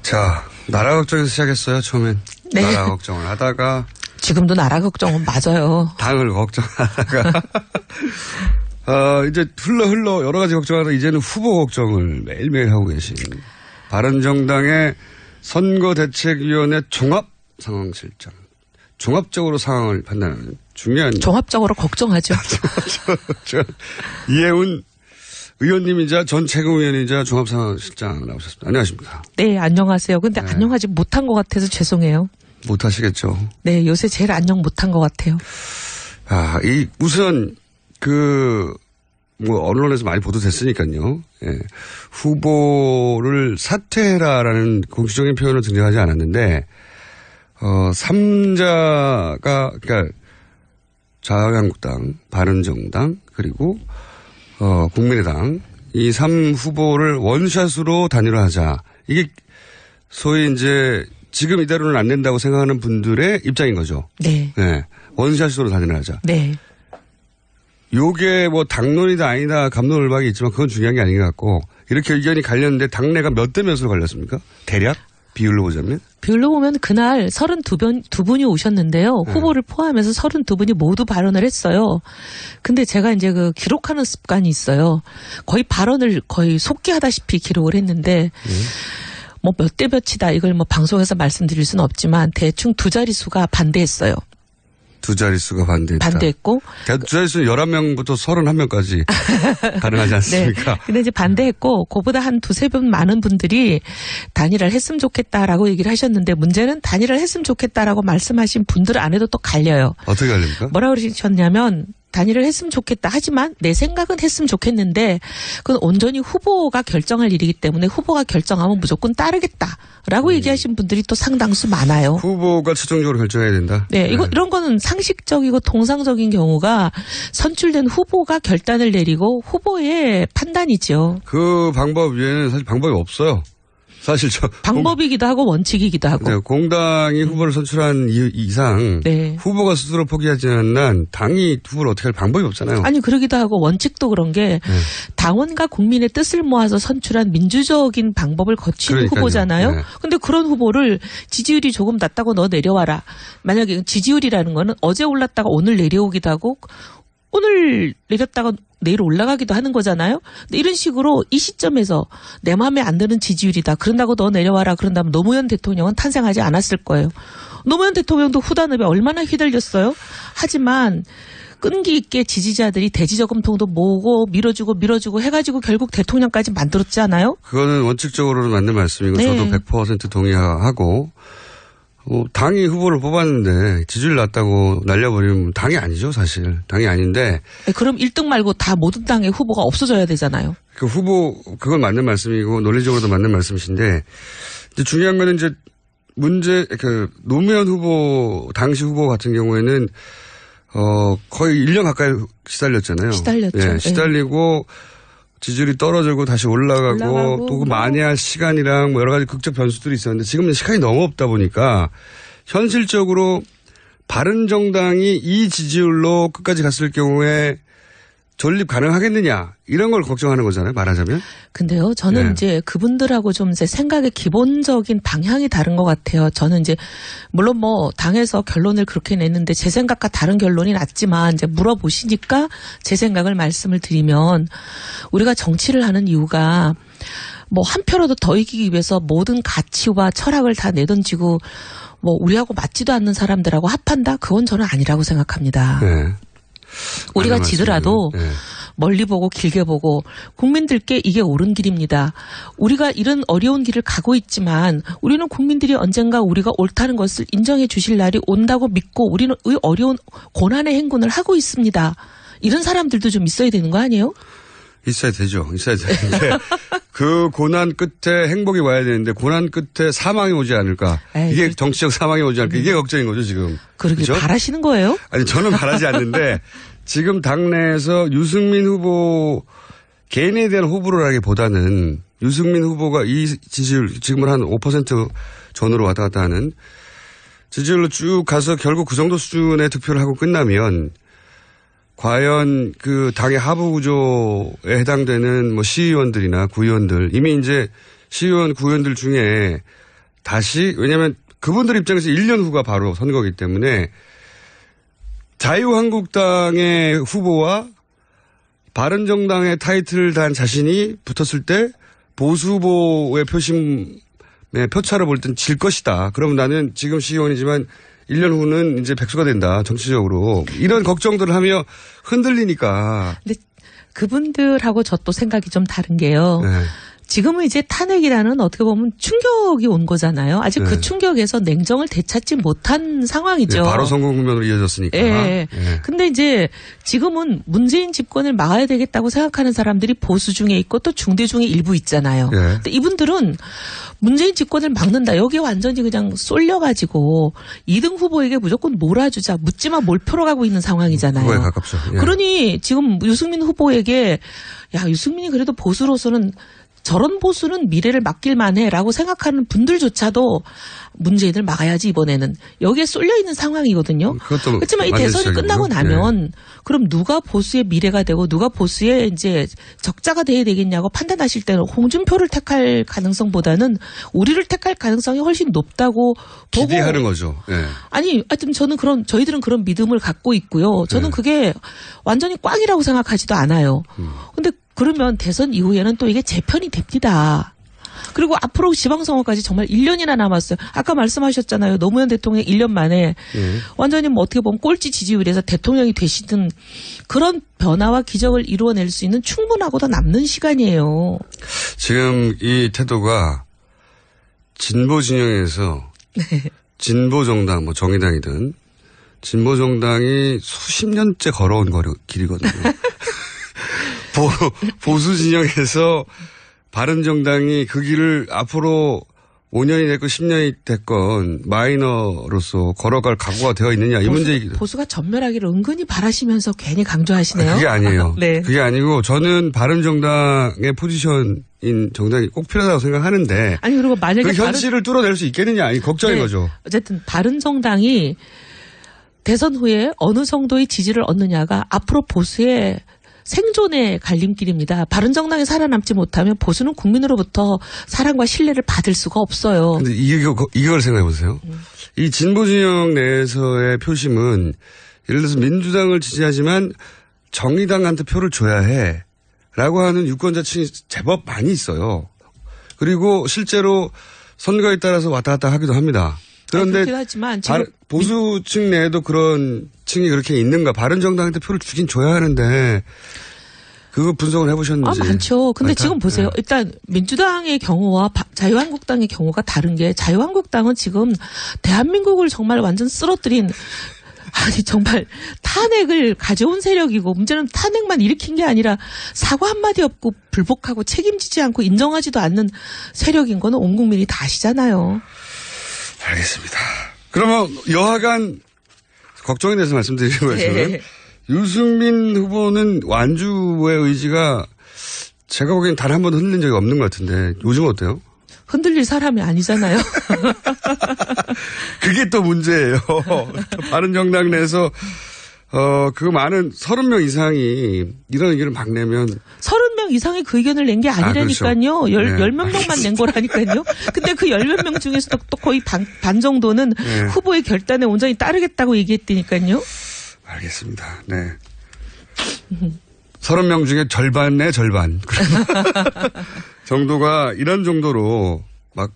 자, 나라 걱정에서 시작했어요, 처음엔. 네. 나라 걱정을 하다가. 지금도 나라 걱정은 맞아요. 당을 걱정하다가. 이제 흘러 여러 가지 걱정하다 이제는 후보 걱정을 매일매일 하고 계신 바른정당의 선거대책위원회 종합상황실장. 종합적으로 상황을 판단하는 중요한. 종합적으로 걱정하죠. 이혜훈 의원님이자 전 최고위원이자 종합상황실장 나오셨습니다. 안녕하십니까. 네, 안녕하세요. 근데 안녕하지 못한 것 같아서 죄송해요. 못하시겠죠. 네, 요새 제일 안녕 못한 것 같아요. 우선 언론에서 많이 보도됐으니까요. 예. 후보를 사퇴해라라는 공식적인 표현을 등장하지 않았는데, 3자가, 그러니까 자유한국당, 바른정당, 그리고, 국민의당, 이 3후보를 원샷으로 단일화하자. 이게 소위 이제 지금 이대로는 안 된다고 생각하는 분들의 입장인 거죠. 네. 네. 원샷으로 단일화하자. 네. 요게 당론이다 아니다 갑론을박이 있지만 그건 중요한 게 아닌 것 같고 이렇게 의견이 갈렸는데 당내가 몇 대 몇으로 갈렸습니까? 대략 비율로 보자면? 비율로 보면 그날 32분이 오셨는데요. 후보를 포함해서 32분이 모두 발언을 했어요. 근데 제가 이제 기록하는 습관이 있어요. 거의 발언을 거의 속기하다시피 기록을 했는데 몇 대 몇이다 이걸 방송에서 말씀드릴 수는 없지만 대충 두 자릿수가 반대했어요. 두 자릿수가 반대했고. 두 자릿수는 11명부터 31명까지 가능하지 않습니까? 네. 근데 이제 반대했고, 그보다 한 두세 번 많은 분들이 단일화를 했으면 좋겠다라고 얘기를 하셨는데, 문제는 단일화를 했으면 좋겠다라고 말씀하신 분들 안에도 또 갈려요. 어떻게 갈립니까? 뭐라고 그러셨냐면, 단일화를 했으면 좋겠다. 하지만 내 생각은 했으면 좋겠는데 그건 온전히 후보가 결정할 일이기 때문에 후보가 결정하면 무조건 따르겠다라고 얘기하신 분들이 또 상당수 많아요. 후보가 최종적으로 결정해야 된다? 네. 이런 거는 상식적이고 통상적인 경우가 선출된 후보가 결단을 내리고 후보의 판단이죠. 그 방법 외에는 사실 방법이 없어요. 사실 방법이기도 하고 원칙이기도 하고. 네, 공당이 후보를 선출한 이상 네. 후보가 스스로 포기하지 않는 한 당이 후보를 어떻게 할 방법이 없잖아요. 아니 그러기도 하고 원칙도 그런 게 당원과 국민의 뜻을 모아서 선출한 민주적인 방법을 거친 그러니까요. 후보잖아요. 네. 근데 그런 후보를 지지율이 조금 낮다고 너 내려와라. 만약에 지지율이라는 거는 어제 올랐다가 오늘 내려오기도 하고 오늘 내렸다가 내일 올라가기도 하는 거잖아요. 근데 이런 식으로 이 시점에서 내 마음에 안 드는 지지율이다. 그런다고 너 내려와라. 그런다면 노무현 대통령은 탄생하지 않았을 거예요. 노무현 대통령도 후단업에 얼마나 휘둘렸어요. 하지만 끈기 있게 지지자들이 대지저금통도 모으고 밀어주고 해가지고 결국 대통령까지 만들었지 않아요? 그거는 원칙적으로는 맞는 말씀이고 네. 저도 100% 동의하고 당이 후보를 뽑았는데 지지율 낮다고 날려버리면 당이 아니죠, 사실. 당이 아닌데. 그럼 1등 말고 다 모든 당의 후보가 없어져야 되잖아요. 그 후보, 그건 맞는 말씀이고 논리적으로도 맞는 말씀이신데 이제 중요한 거는 이제 노무현 후보, 당시 후보 같은 경우에는 거의 1년 가까이 시달렸잖아요. 시달렸죠. 네, 시달리고 지지율이 떨어지고 다시 올라가고 또 만회할 시간이랑 여러 가지 극적 변수들이 있었는데 지금은 시간이 너무 없다 보니까 현실적으로 바른정당이 이 지지율로 끝까지 갔을 경우에 존립 가능하겠느냐 이런 걸 걱정하는 거잖아요. 말하자면. 근데요. 저는 이제 그분들하고 좀 이제 생각의 기본적인 방향이 다른 것 같아요. 저는 이제 물론 당에서 결론을 그렇게 냈는데 제 생각과 다른 결론이 났지만 이제 물어보시니까 제 생각을 말씀을 드리면 우리가 정치를 하는 이유가 한 표라도 더 이기기 위해서 모든 가치와 철학을 다 내던지고 우리하고 맞지도 않는 사람들하고 합한다? 그건 저는 아니라고 생각합니다. 네. 우리가 지더라도 멀리 보고 길게 보고 국민들께 이게 옳은 길입니다. 우리가 이런 어려운 길을 가고 있지만 우리는 국민들이 언젠가 우리가 옳다는 것을 인정해 주실 날이 온다고 믿고 우리는 이 어려운 고난의 행군을 하고 있습니다. 이런 사람들도 좀 있어야 되는 거 아니에요? 있어야 되죠. 있어야 되는데 그 고난 끝에 행복이 와야 되는데 고난 끝에 사망이 오지 않을까. 이게 정치적 사망이 오지 않을까. 이게 걱정인 거죠 지금. 그러게 그렇죠? 바라시는 거예요? 아니 저는 바라지 않는데 지금 당내에서 유승민 후보 개인에 대한 호불호라기보다는 유승민 후보가 이 지지율 지금은 한 5% 전으로 왔다 갔다 하는 지지율로 쭉 가서 결국 그 정도 수준의 득표를 하고 끝나면 과연 그 당의 하부 구조에 해당되는 시의원들이나 구의원들 이미 이제 시의원 구의원들 중에 다시 왜냐하면 그분들 입장에서 1년 후가 바로 선거이기 때문에 자유한국당의 후보와 바른정당의 타이틀을 단 자신이 붙었을 때 보수 후보의 표심의 표차를 볼 땐 질 것이다. 그러면 나는 지금 시의원이지만 1년 후는 이제 백수가 된다. 정치적으로. 이런 걱정들을 하며 흔들리니까. 근데 그분들하고 저 또 생각이 좀 다른 게요. 네. 지금은 이제 탄핵이라는 어떻게 보면 충격이 온 거잖아요. 아직 그 충격에서 냉정을 되찾지 못한 상황이죠. 네, 바로 선거 국면으로 이어졌으니까. 예. 근데 이제 지금은 문재인 집권을 막아야 되겠다고 생각하는 사람들이 보수 중에 있고 또 중대 중에 일부 있잖아요. 근데 이분들은 문재인 집권을 막는다. 여기에 완전히 그냥 쏠려가지고 2등 후보에게 무조건 몰아주자. 묻지마 몰표로 가고 있는 상황이잖아요. 그거에 가깝죠. 예. 그러니 지금 유승민 후보에게 야, 유승민이 그래도 보수로서는 저런 보수는 미래를 맡길만 해라고 생각하는 분들조차도 문재인을 막아야지 이번에는 여기에 쏠려 있는 상황이거든요. 그렇지만 이 대선이 끝나고 나면 그럼 누가 보수의 미래가 되고 누가 보수의 이제 적자가 돼야 되겠냐고 판단하실 때는 홍준표를 택할 가능성보다는 우리를 택할 가능성이 훨씬 높다고 보고 기대하는 거죠. 예. 아니, 하여튼 저희들은 그런 믿음을 갖고 있고요. 저는 그게 완전히 꽝이라고 생각하지도 않아요. 근데 그러면 대선 이후에는 또 이게 재편이 됩니다. 그리고 앞으로 지방선거까지 정말 1년이나 남았어요. 아까 말씀하셨잖아요. 노무현 대통령 1년 만에 완전히 뭐 어떻게 보면 꼴찌 지지율에서 대통령이 되시든 그런 변화와 기적을 이루어낼 수 있는 충분하고도 남는 시간이에요. 지금 이 태도가 진보 진영에서 진보 정당, 뭐 정의당이든 진보 정당이 수십 년째 걸어온 길이거든요. 보수 진영에서 바른정당이 그 길을 앞으로 5년이 됐건 10년이 됐건 마이너로서 걸어갈 각오가 되어 있느냐 이 문제이기도. 보수가 전멸하기를 은근히 바라시면서 괜히 강조하시네요. 그게 아니에요. 네. 그게 아니고 저는 바른정당의 포지션인 정당이 꼭 필요하다고 생각하는데. 아니 그리고 만약에 그 현실을 뚫어낼 수 있겠느냐 이 걱정인 거죠. 어쨌든 바른정당이 대선 후에 어느 정도의 지지를 얻느냐가 앞으로 보수의 생존의 갈림길입니다. 바른정당이 살아남지 못하면 보수는 국민으로부터 사랑과 신뢰를 받을 수가 없어요. 근데 이걸 생각해 보세요. 이 진보 진영 내에서의 표심은 예를 들어서 민주당을 지지하지만 정의당한테 표를 줘야 해 라고 하는 유권자층이 제법 많이 있어요. 그리고 실제로 선거에 따라서 왔다 갔다 하기도 합니다. 그런데 하지만 보수층 내에도 그런 층이 그렇게 있는가. 바른정당한테 표를 주긴 줘야 하는데 그거 분석을 해보셨는지. 많죠. 근데 지금 보세요. 일단 민주당의 경우와 자유한국당의 경우가 다른 게 자유한국당은 지금 대한민국을 정말 완전 쓰러뜨린 아니 정말 탄핵을 가져온 세력이고 문제는 탄핵만 일으킨 게 아니라 사과 한마디 없고 불복하고 책임지지 않고 인정하지도 않는 세력인 거는 온 국민이 다 아시잖아요. 알겠습니다. 그러면 여하간 걱정에 대해서 말씀드리는 거예요. 유승민 후보는 완주의 의지가 제가 보기엔 단 한 번도 흔들린 적이 없는 것 같은데 요즘은 어때요? 흔들릴 사람이 아니잖아요. 그게 또 문제예요. 바른정당 내에서 그 많은 30명 이상이 이런 의견을 막 내면 30명 이상이 그 의견을 낸 게 아니라니까요. 그렇죠. 열 몇 명만 낸 거라니까요. 근데 그 열 몇 명 중에서도 또 거의 반 정도는 후보의 결단에 온전히 따르겠다고 얘기했다니까요. 알겠습니다. 네. 30명 중에 절반의 절반 정도가 이런 정도로 막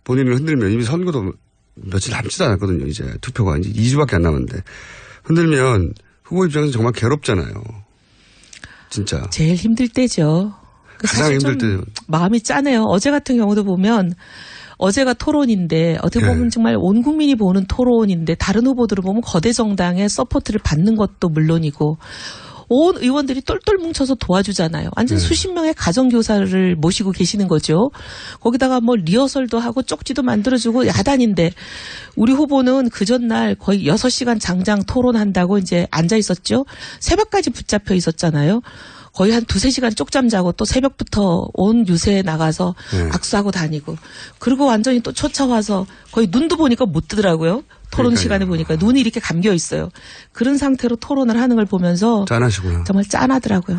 본인을 흔들면 이미 선거도 며칠 남지도 않았거든요. 이제 투표가 이제 2주밖에 안 남았는데 흔들면 후보 입장에서 정말 괴롭잖아요. 진짜. 제일 힘들 때죠. 가장 힘들 때요. 마음이 짠해요. 어제 같은 경우도 보면 어제가 토론인데 어떻게 보면 정말 온 국민이 보는 토론인데 다른 후보들을 보면 거대 정당의 서포트를 받는 것도 물론이고 온 의원들이 똘똘 뭉쳐서 도와주잖아요. 완전 수십 명의 가정교사를 모시고 계시는 거죠. 거기다가 뭐 리허설도 하고 쪽지도 만들어주고 야단인데 우리 후보는 그 전날 거의 6시간 장장 토론한다고 이제 앉아 있었죠. 새벽까지 붙잡혀 있었잖아요. 거의 한 2-3시간 쪽잠 자고 또 새벽부터 온 유세에 나가서 악수하고 다니고 그리고 완전히 또 쫓아와서 거의 눈도 보니까 못 뜨더라고요. 토론 시간에 보니까 눈이 이렇게 감겨 있어요. 그런 상태로 토론을 하는 걸 보면서 짠하시구나. 정말 짠하더라고요.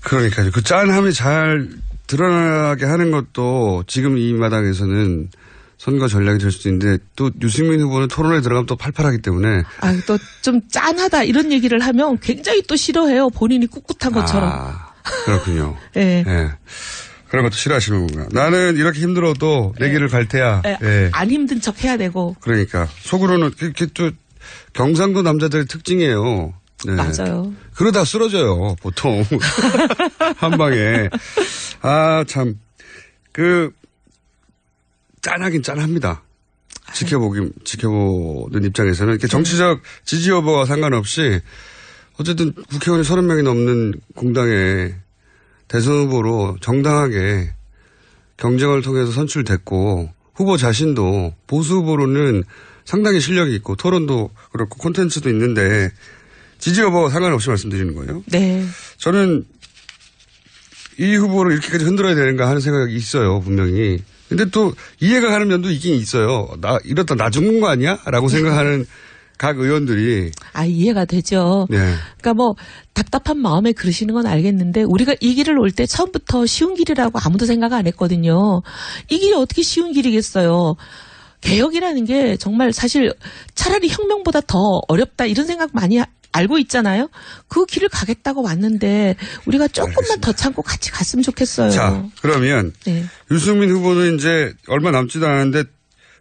그러니까요. 그 짠함이 잘 드러나게 하는 것도 지금 이 마당에서는 선거 전략이 될 수도 있는데 또 유승민 후보는 토론에 들어가면 또 팔팔하기 때문에 또 좀 짠하다 이런 얘기를 하면 굉장히 또 싫어해요. 본인이 꿋꿋한 것처럼. 그렇군요. 네. 예. 그런 것도 싫어하시는구나. 나는 이렇게 힘들어도 내 길을 갈 테야. 예. 안 힘든 척 해야 되고. 그러니까 속으로는 그게 또 경상도 남자들의 특징이에요. 네. 맞아요. 그러다 쓰러져요, 보통. 한 방에. 참. 짠하긴 짠합니다. 지켜보는 입장에서는. 이렇게 정치적 지지 여부와 상관없이 어쨌든 국회의원이 30명이 넘는 공당의 대선 후보로 정당하게 경쟁을 통해서 선출됐고 후보 자신도 보수 후보로는 상당히 실력이 있고 토론도 그렇고 콘텐츠도 있는데 지지 여부와 상관없이 말씀드리는 거예요. 네. 저는 이 후보를 이렇게까지 흔들어야 되는가 하는 생각이 있어요, 분명히. 근데 또 이해가 가는 면도 있긴 있어요. 이러다 나 죽는 거 아니야? 라고 생각하는 각 의원들이. 이해가 되죠. 네. 그러니까 뭐 답답한 마음에 그러시는 건 알겠는데 우리가 이 길을 올 때 처음부터 쉬운 길이라고 아무도 생각 안 했거든요. 이 길이 어떻게 쉬운 길이겠어요. 개혁이라는 게 정말 사실 차라리 혁명보다 더 어렵다 이런 생각 많이 알고 있잖아요. 그 길을 가겠다고 왔는데 우리가 조금만 더 참고 같이 갔으면 좋겠어요. 자, 그러면 네. 유승민 후보는 이제 얼마 남지도 않았는데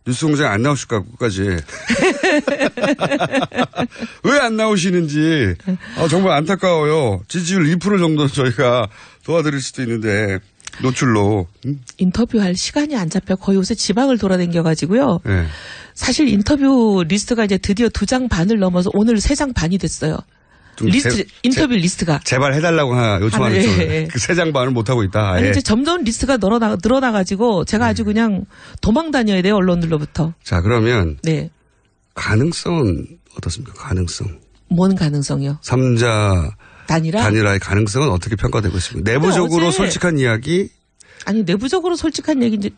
뉴스 공장에 안 나오실까, 끝까지. 왜 안 나오시는지 정말 안타까워요. 지지율 2% 정도 저희가 도와드릴 수도 있는데 노출로. 인터뷰할 시간이 안 잡혀 거의 요새 지방을 돌아다녀가지고요. 네. 사실 인터뷰 리스트가 이제 드디어 2장 반을 넘어서 오늘 3장 반이 됐어요. 인터뷰 리스트가. 제발 해달라고 요청하는 쪽을. 그 3장 반을 못하고 있다. 아니, 이제 점점 리스트가 늘어나가지고 제가 아주 그냥 도망 다녀야 돼요, 언론들로부터. 자, 그러면. 네. 가능성은 어떻습니까? 가능성. 뭔 가능성이요? 3자 단일화의 가능성은 어떻게 평가되고 있습니까? 내부적으로 솔직한 이야기? 아니, 내부적으로 솔직한 얘기, 이제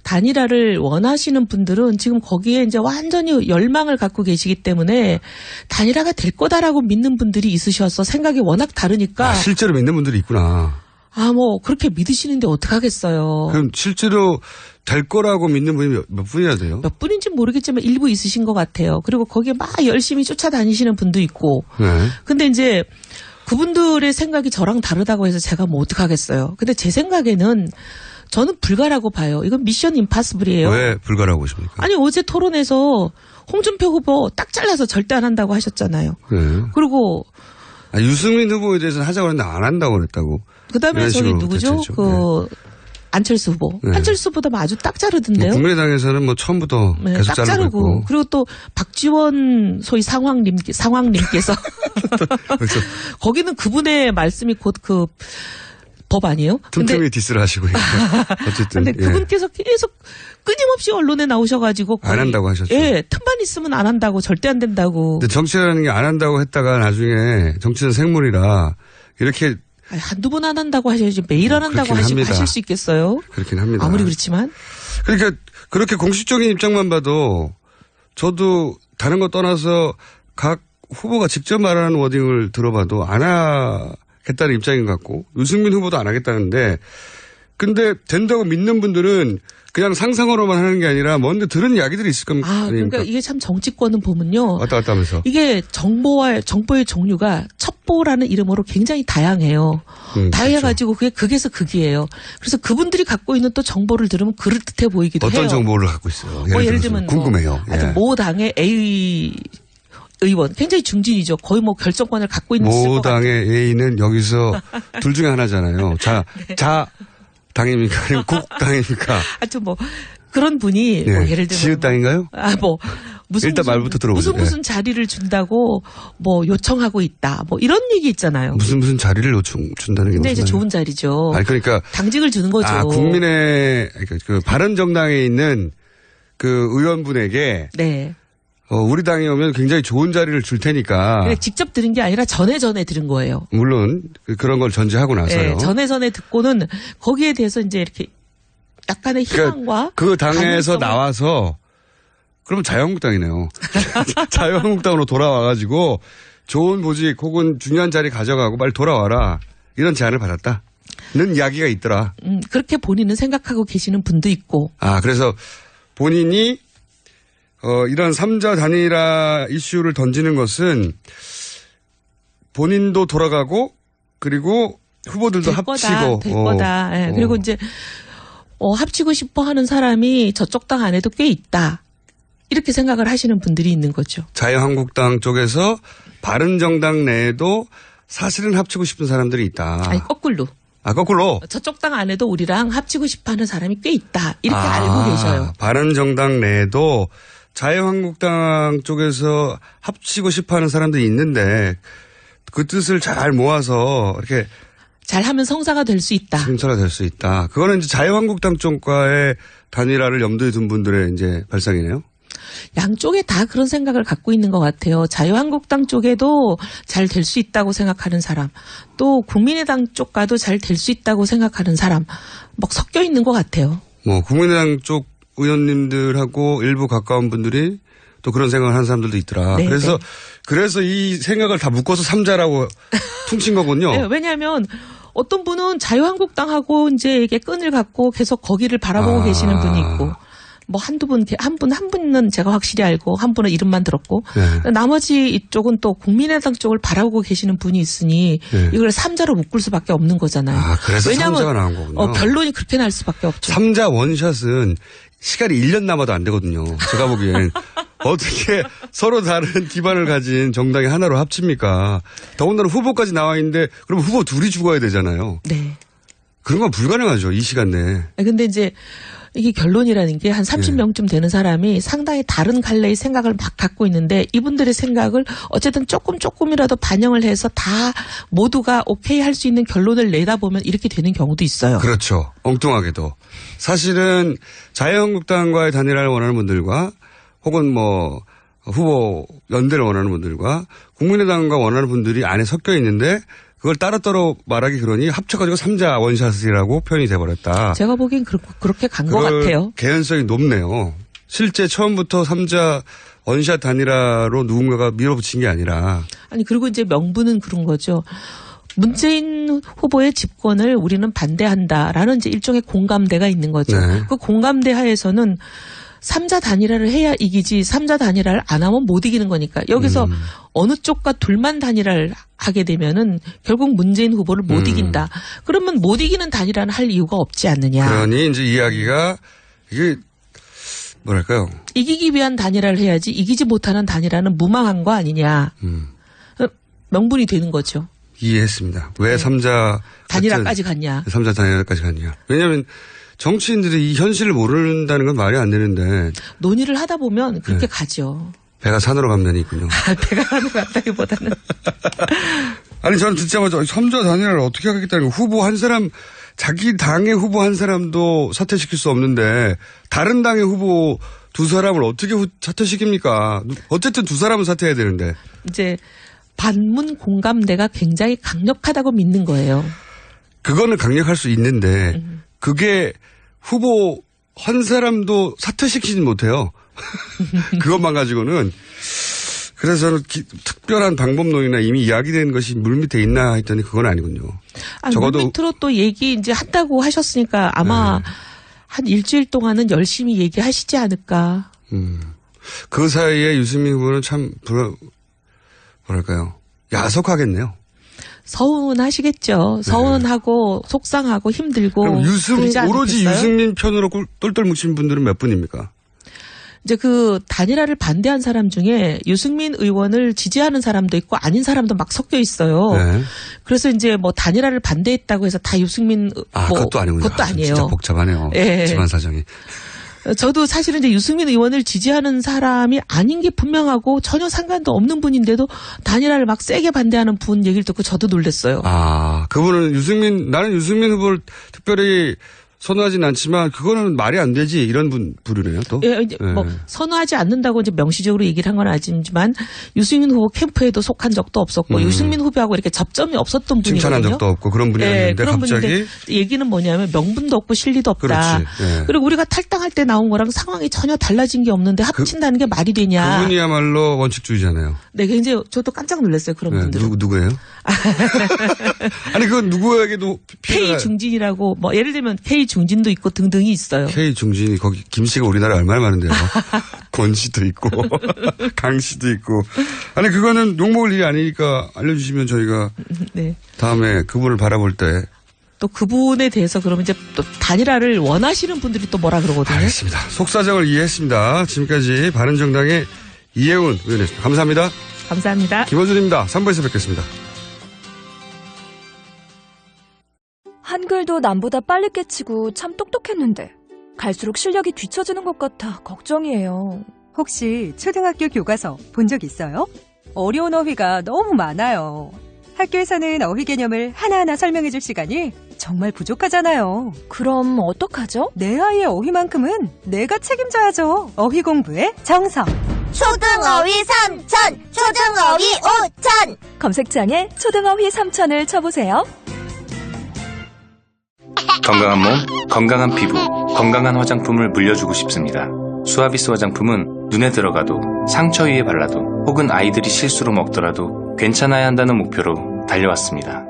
단일화를 원하시는 분들은 지금 거기에 이제 완전히 열망을 갖고 계시기 때문에 단일화가 될 거다라고 믿는 분들이 있으셔서 생각이 워낙 다르니까. 실제로 믿는 분들이 있구나. 뭐, 그렇게 믿으시는데 어떡하겠어요. 그럼 실제로 될 거라고 믿는 분이 몇 분이나 돼요? 몇 분인지 모르겠지만 일부 있으신 것 같아요. 그리고 거기에 막 열심히 쫓아다니시는 분도 있고. 네. 근데 이제 그분들의 생각이 저랑 다르다고 해서 제가 뭐 어떡하겠어요. 근데 제 생각에는 저는 불가라고 봐요. 이건 미션 임파서블이에요. 왜 불가라고 보십니까? 아니, 어제 토론에서 홍준표 후보 딱 잘라서 절대 안 한다고 하셨잖아요. 네. 그리고 유승민 후보에 대해서는 하자고 했는데 안 한다고 그랬다고. 그다음에 저기 누구죠? 대체죠. 안철수 후보. 네. 안철수 후보도 아주 딱 자르던데요. 국민의당에서는 처음부터 계속 딱 자르고 있고. 그리고 또 박지원 소위 상황님께서 거기는 그분의 말씀이 곧 그 법 아니에요? 틈틈이 디스를 하시고 있고. 어쨌든. 근데 그분께서 계속 끊임없이 언론에 나오셔가지고 안 한다고 하셨죠. 예, 틈만 있으면 안 한다고, 절대 안 된다고. 근데 정치라는 게 안 한다고 했다가 나중에 정치는 생물이라 이렇게 한두 번 안 한다고 하셔야지 매일 안 한다고 하실 수 있겠어요? 그렇긴 합니다. 아무리 그렇지만. 그러니까 그렇게 공식적인 입장만 봐도 저도 다른 거 떠나서 각 후보가 직접 말하는 워딩을 들어봐도 안 하겠다는 입장인 것 같고 유승민 후보도 안 하겠다는데 근데 된다고 믿는 분들은 그냥 상상으로만 하는 게 아니라 뭔데 들은 이야기들이 있을 겁니다. 그러니까 이게 참 정치권은 보면요. 왔다 갔다 하면서. 이게 정보의 종류가 첩보라는 이름으로 굉장히 다양해요. 다양해가지고 그게 극에서 극이에요. 그래서 그분들이 갖고 있는 또 정보를 들으면 그럴듯해 보이기도 해요. 어떤 정보를 갖고 있어요? 예를 들면 궁금해요. 모 당의 A 의원 굉장히 중진이죠. 거의 뭐 결정권을 갖고 있는 모 당의 A는 여기서 둘 중에 하나잖아요. 자 당입니까? 아니면 국당입니까? 하여튼 뭐 그런 분이 뭐 예를 들면 지읒당인가요? 일단 말부터 들어보세요. 무슨 자리를 준다고 뭐 요청하고 있다. 뭐 이런 얘기 있잖아요. 무슨 자리를 준다는 게 근데 이제 좋은 자리죠. 아니 그러니까 당직을 주는 거죠. 국민의 그 바른 정당에 있는 그 의원분에게 네. 우리 당에 오면 굉장히 좋은 자리를 줄 테니까. 직접 들은 게 아니라 전에 들은 거예요. 물론 그런 걸 전제하고 나서요. 네, 전에 듣고는 거기에 대해서 이제 이렇게 약간의 희망과 그 당에서 가능성을... 나와서 그러면 자유한국당이네요. 자유한국당으로 돌아와가지고 좋은 보직 혹은 중요한 자리 가져가고 빨리 돌아와라 이런 제안을 받았다는 이야기가 있더라. 그렇게 본인은 생각하고 계시는 분도 있고. 그래서 본인이 이런 3자 단일화 이슈를 던지는 것은 본인도 돌아가고 그리고 후보들도 합치고 될 거다. 예. 그리고 이제 합치고 싶어 하는 사람이 저쪽 당 안에도 꽤 있다. 이렇게 생각을 하시는 분들이 있는 거죠. 자유한국당 쪽에서 바른정당 내에도 사실은 합치고 싶은 사람들이 있다. 아니 거꾸로. 거꾸로. 저쪽 당 안에도 우리랑 합치고 싶어 하는 사람이 꽤 있다. 이렇게 알고 계셔요. 바른정당 내에도 자유한국당 쪽에서 합치고 싶어 하는 사람들이 있는데 그 뜻을 잘 모아서 이렇게 잘하면 성사가 될 수 있다. 성사가 될 수 있다. 그거는 이제 자유한국당 쪽과의 단일화를 염두에 둔 분들의 이제 발상이네요. 양쪽에 다 그런 생각을 갖고 있는 것 같아요. 자유한국당 쪽에도 잘 될 수 있다고 생각하는 사람, 또 국민의당 쪽과도 잘 될 수 있다고 생각하는 사람, 막 섞여 있는 것 같아요. 국민의당 쪽 의원님들하고 일부 가까운 분들이 또 그런 생각을 하는 사람들도 있더라. 네, 그래서 이 생각을 다 묶어서 3자라고 퉁친 거군요. 네, 왜냐하면 어떤 분은 자유한국당하고 이제 이게 끈을 갖고 계속 거기를 바라보고 계시는 분이 있고, 뭐 한 분은 제가 확실히 알고 한 분은 이름만 들었고, 나머지 이쪽은 또 국민의당 쪽을 바라보고 계시는 분이 있으니 이걸 3자로 묶을 수밖에 없는 거잖아요. 그래서 왜냐하면 3자가 나온 거군요. 변론이 그렇게 날 수밖에 없죠. 3자 원샷은 시간이 1년 남아도 안 되거든요. 제가 보기엔. 어떻게 서로 다른 기반을 가진 정당이 하나로 합칩니까? 더군다나 후보까지 나와 있는데 그러면 후보 둘이 죽어야 되잖아요. 네. 그런 건 불가능하죠. 이 시간 내에. 근데 이제 이게 결론이라는 게 한 30명쯤 되는 사람이 상당히 다른 갈래의 생각을 막 갖고 있는데 이분들의 생각을 어쨌든 조금이라도 반영을 해서 다 모두가 오케이 할 수 있는 결론을 내다보면 이렇게 되는 경우도 있어요. 그렇죠. 엉뚱하게도. 사실은 자유한국당과의 단일화를 원하는 분들과 혹은 뭐 후보 연대를 원하는 분들과 국민의당과 원하는 분들이 안에 섞여 있는데 그걸 따로따로 말하기 그러니 합쳐가지고 3자 원샷이라고 표현이 돼버렸다. 제가 보기엔 그렇게 간 것 같아요. 개연성이 높네요. 실제 처음부터 3자 원샷 단일화로 누군가가 밀어붙인 게 아니라. 아니 그리고 이제 명분은 그런 거죠. 문재인 후보의 집권을 우리는 반대한다라는 이제 일종의 공감대가 있는 거죠. 네. 그 공감대 하에서는 3자 단일화를 해야 이기지 3자 단일화를 안 하면 못 이기는 거니까 여기서 어느 쪽과 둘만 단일화를 하게 되면은 결국 문재인 후보를 못 이긴다. 그러면 못 이기는 단일화는 할 이유가 없지 않느냐. 그러니 이제 이야기가 이게 뭐랄까요. 이기기 위한 단일화를 해야지 이기지 못하는 단일화는 무망한 거 아니냐. 명분이 되는 거죠. 이해했습니다. 왜 3자 단일화까지 갔냐. 3자 단일화까지 갔냐. 왜냐하면 정치인들이 이 현실을 모른다는 건 말이 안 되는데. 논의를 하다 보면 그렇게 가죠. 배가 산으로 간 면이 있군요. 배가 산으로 갔다기보다는. 아니 저는 듣자마자 3자 단일화를 어떻게 하겠다는 거. 후보 한 사람 자기 당의 후보 한 사람도 사퇴시킬 수 없는데 다른 당의 후보 두 사람을 어떻게 사퇴시킵니까? 어쨌든 두 사람은 사퇴해야 되는데. 이제 반문 공감대가 굉장히 강력하다고 믿는 거예요. 그거는 강력할 수 있는데 그게 후보 한 사람도 사퇴시키진 못해요. 그것만 가지고는. 그래서 저는 특별한 방법론이나 이미 이야기된 것이 물밑에 있나 했더니 그건 아니군요. 적어도 물밑으로 또 얘기 이제 한다고 하셨으니까 아마 한 일주일 동안은 열심히 얘기하시지 않을까. 그 사이에 유승민 후보는 참 뭐랄까요. 야속하겠네요. 서운하시겠죠. 서운하고 속상하고 힘들고. 그럼 오로지 유승민 편으로 똘똘 뭉친 분들은 몇 분입니까? 이제 그 단일화를 반대한 사람 중에 유승민 의원을 지지하는 사람도 있고 아닌 사람도 막 섞여 있어요. 네. 그래서 이제 뭐 단일화를 반대했다고 해서 다 유승민 그것도 아니군요. 그것도 아니에요. 진짜 복잡하네요. 예. 집안 사정이. 저도 사실은 이제 유승민 의원을 지지하는 사람이 아닌 게 분명하고 전혀 상관도 없는 분인데도 단일화를 막 세게 반대하는 분 얘기를 듣고 저도 놀랐어요. 그분은 나는 유승민 후보를 특별히 선호하진 않지만 그거는 말이 안 되지 이런 부류네요 또. 예, 이제 뭐 선호하지 않는다고 이제 명시적으로 얘기를 한 건 아니지만 유승민 후보 캠프에도 속한 적도 없었고 유승민 후보하고 이렇게 접점이 없었던 분이거든요. 칭찬한 적도 없고 그런 분이었는데 그런 갑자기. 분인데 얘기는 뭐냐면 명분도 없고 실리도 없다. 그렇지. 예. 그리고 우리가 탈당할 때 나온 거랑 상황이 전혀 달라진 게 없는데 합친다는 게 말이 되냐. 그분이야말로 원칙주의잖아요. 네, 굉장히 저도 깜짝 놀랐어요. 그런 분들. 누구예요? 아니 그건 누구에게도 K 중진이라고 뭐 예를 들면 K 중진도 있고 등등이 있어요. K 중진이 거기 김씨가 우리나라에 얼마나 많은데요. 권 씨도 있고 강 씨도 있고. 아니 그거는 욕먹을 일이 아니니까 알려주시면 저희가 네. 다음에 그분을 바라볼 때 또 그분에 대해서 그러면 이제 또 단일화를 원하시는 분들이 또 뭐라 그러거든요. 알겠습니다. 속사정을 이해했습니다. 지금까지 바른정당의 이혜훈 의원이었습니다. 감사합니다. 감사합니다. 김원준입니다. 3부에서 뵙겠습니다. 한글도 남보다 빨리 깨치고 참 똑똑했는데 갈수록 실력이 뒤처지는 것 같아 걱정이에요. 혹시 초등학교 교과서 본 적 있어요? 어려운 어휘가 너무 많아요. 학교에서는 어휘 개념을 하나하나 설명해 줄 시간이 정말 부족하잖아요. 그럼 어떡하죠? 내 아이의 어휘만큼은 내가 책임져야죠. 어휘 공부의 정성. 초등어휘 3천, 초등어휘 5천. 검색창에 초등어휘 3천을 쳐보세요. 건강한 몸, 건강한 피부, 건강한 화장품을 물려주고 싶습니다. 수아비스 화장품은 눈에 들어가도 상처 위에 발라도 혹은 아이들이 실수로 먹더라도 괜찮아야 한다는 목표로 달려왔습니다.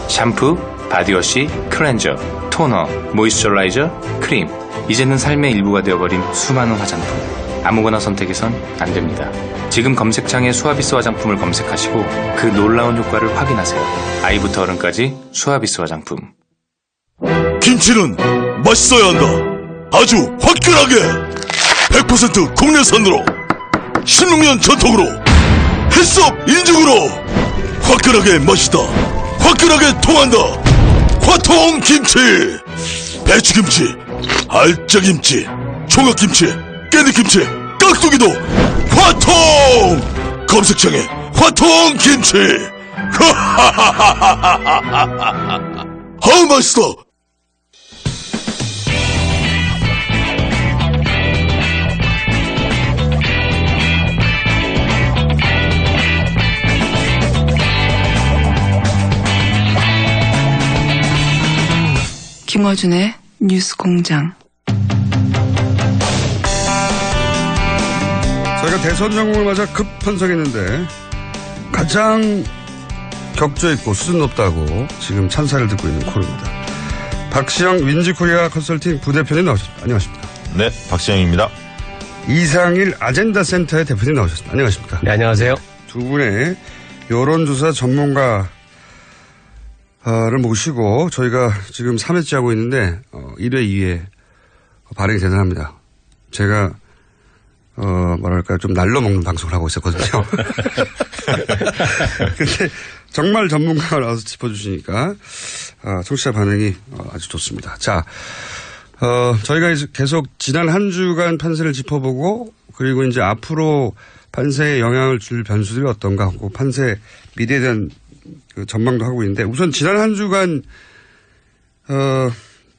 샴푸, 바디워시, 클렌저, 토너, 모이스처라이저, 크림. 이제는 삶의 일부가 되어버린 수많은 화장품. 아무거나 선택해선 안 됩니다. 지금 검색창에 수아비스 화장품을 검색하시고 그 놀라운 효과를 확인하세요. 아이부터 어른까지 수아비스 화장품. 김치는 맛있어야 한다. 아주 화끈하게 100% 국내산으로 16년 전통으로 햇섭 인증으로 화끈하게 맛있다. 화끈하게 통한다. 화통김치. 배추김치, 알짜김치, 총각김치, 깻잎김치, 깍두기도 화통. 검색창에 화통김치. 아우 맛있다. 김어준의 뉴스공장. 저희가 대선 전국을 맞아 급 편성했는데 가장 격조 있고 수준 높다고 지금 찬사를 듣고 있는 코너입니다. 박시영 윈지코리아 컨설팅 부대표님 나오셨습니다. 안녕하십니까? 네, 박시영입니다. 이상일 아젠다 센터의 대표님 나오셨습니다. 안녕하십니까? 네, 안녕하세요. 두 분의 여론조사 전문가를 모시고 저희가 지금 3회째 하고 있는데 1회, 2회 반응이 대단합니다. 제가 뭐랄까 좀 날로 먹는 방송을 하고 있었거든요. 근데 정말 전문가가 나와서 짚어주시니까 청취자 반응이 아주 좋습니다. 자, 저희가 이제 계속 지난 한 주간 판세를 짚어보고 그리고 이제 앞으로 판세에 영향을 줄 변수들이 어떤가 하고 판세 미래에 대한 그 전망도 하고 있는데 우선 지난 한 주간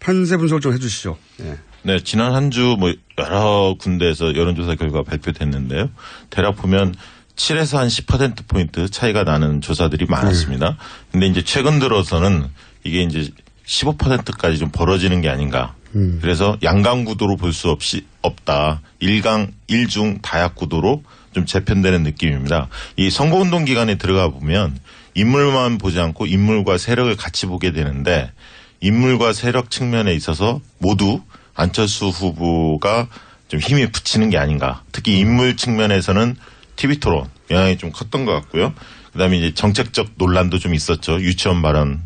판세 분석을 좀 해주시죠. 네. 네, 지난 한 주 뭐 여러 군데에서 여론조사 결과 발표됐는데요. 대략 보면 7에서 한 10%포인트 차이가 나는 조사들이 많았습니다. 근데 이제 최근 들어서는 이게 이제 15%까지 좀 벌어지는 게 아닌가. 그래서 양강 구도로 볼 수 없다. 1강 1중 다약 구도로 좀 재편되는 느낌입니다. 이 선거운동 기간에 들어가 보면 인물만 보지 않고 인물과 세력을 같이 보게 되는데 인물과 세력 측면에 있어서 모두 안철수 후보가 좀 힘이 붙이는 게 아닌가. 특히 인물 측면에서는 TV 토론 영향이 좀 컸던 것 같고요. 그다음에 이제 정책적 논란도 좀 있었죠. 유치원 발언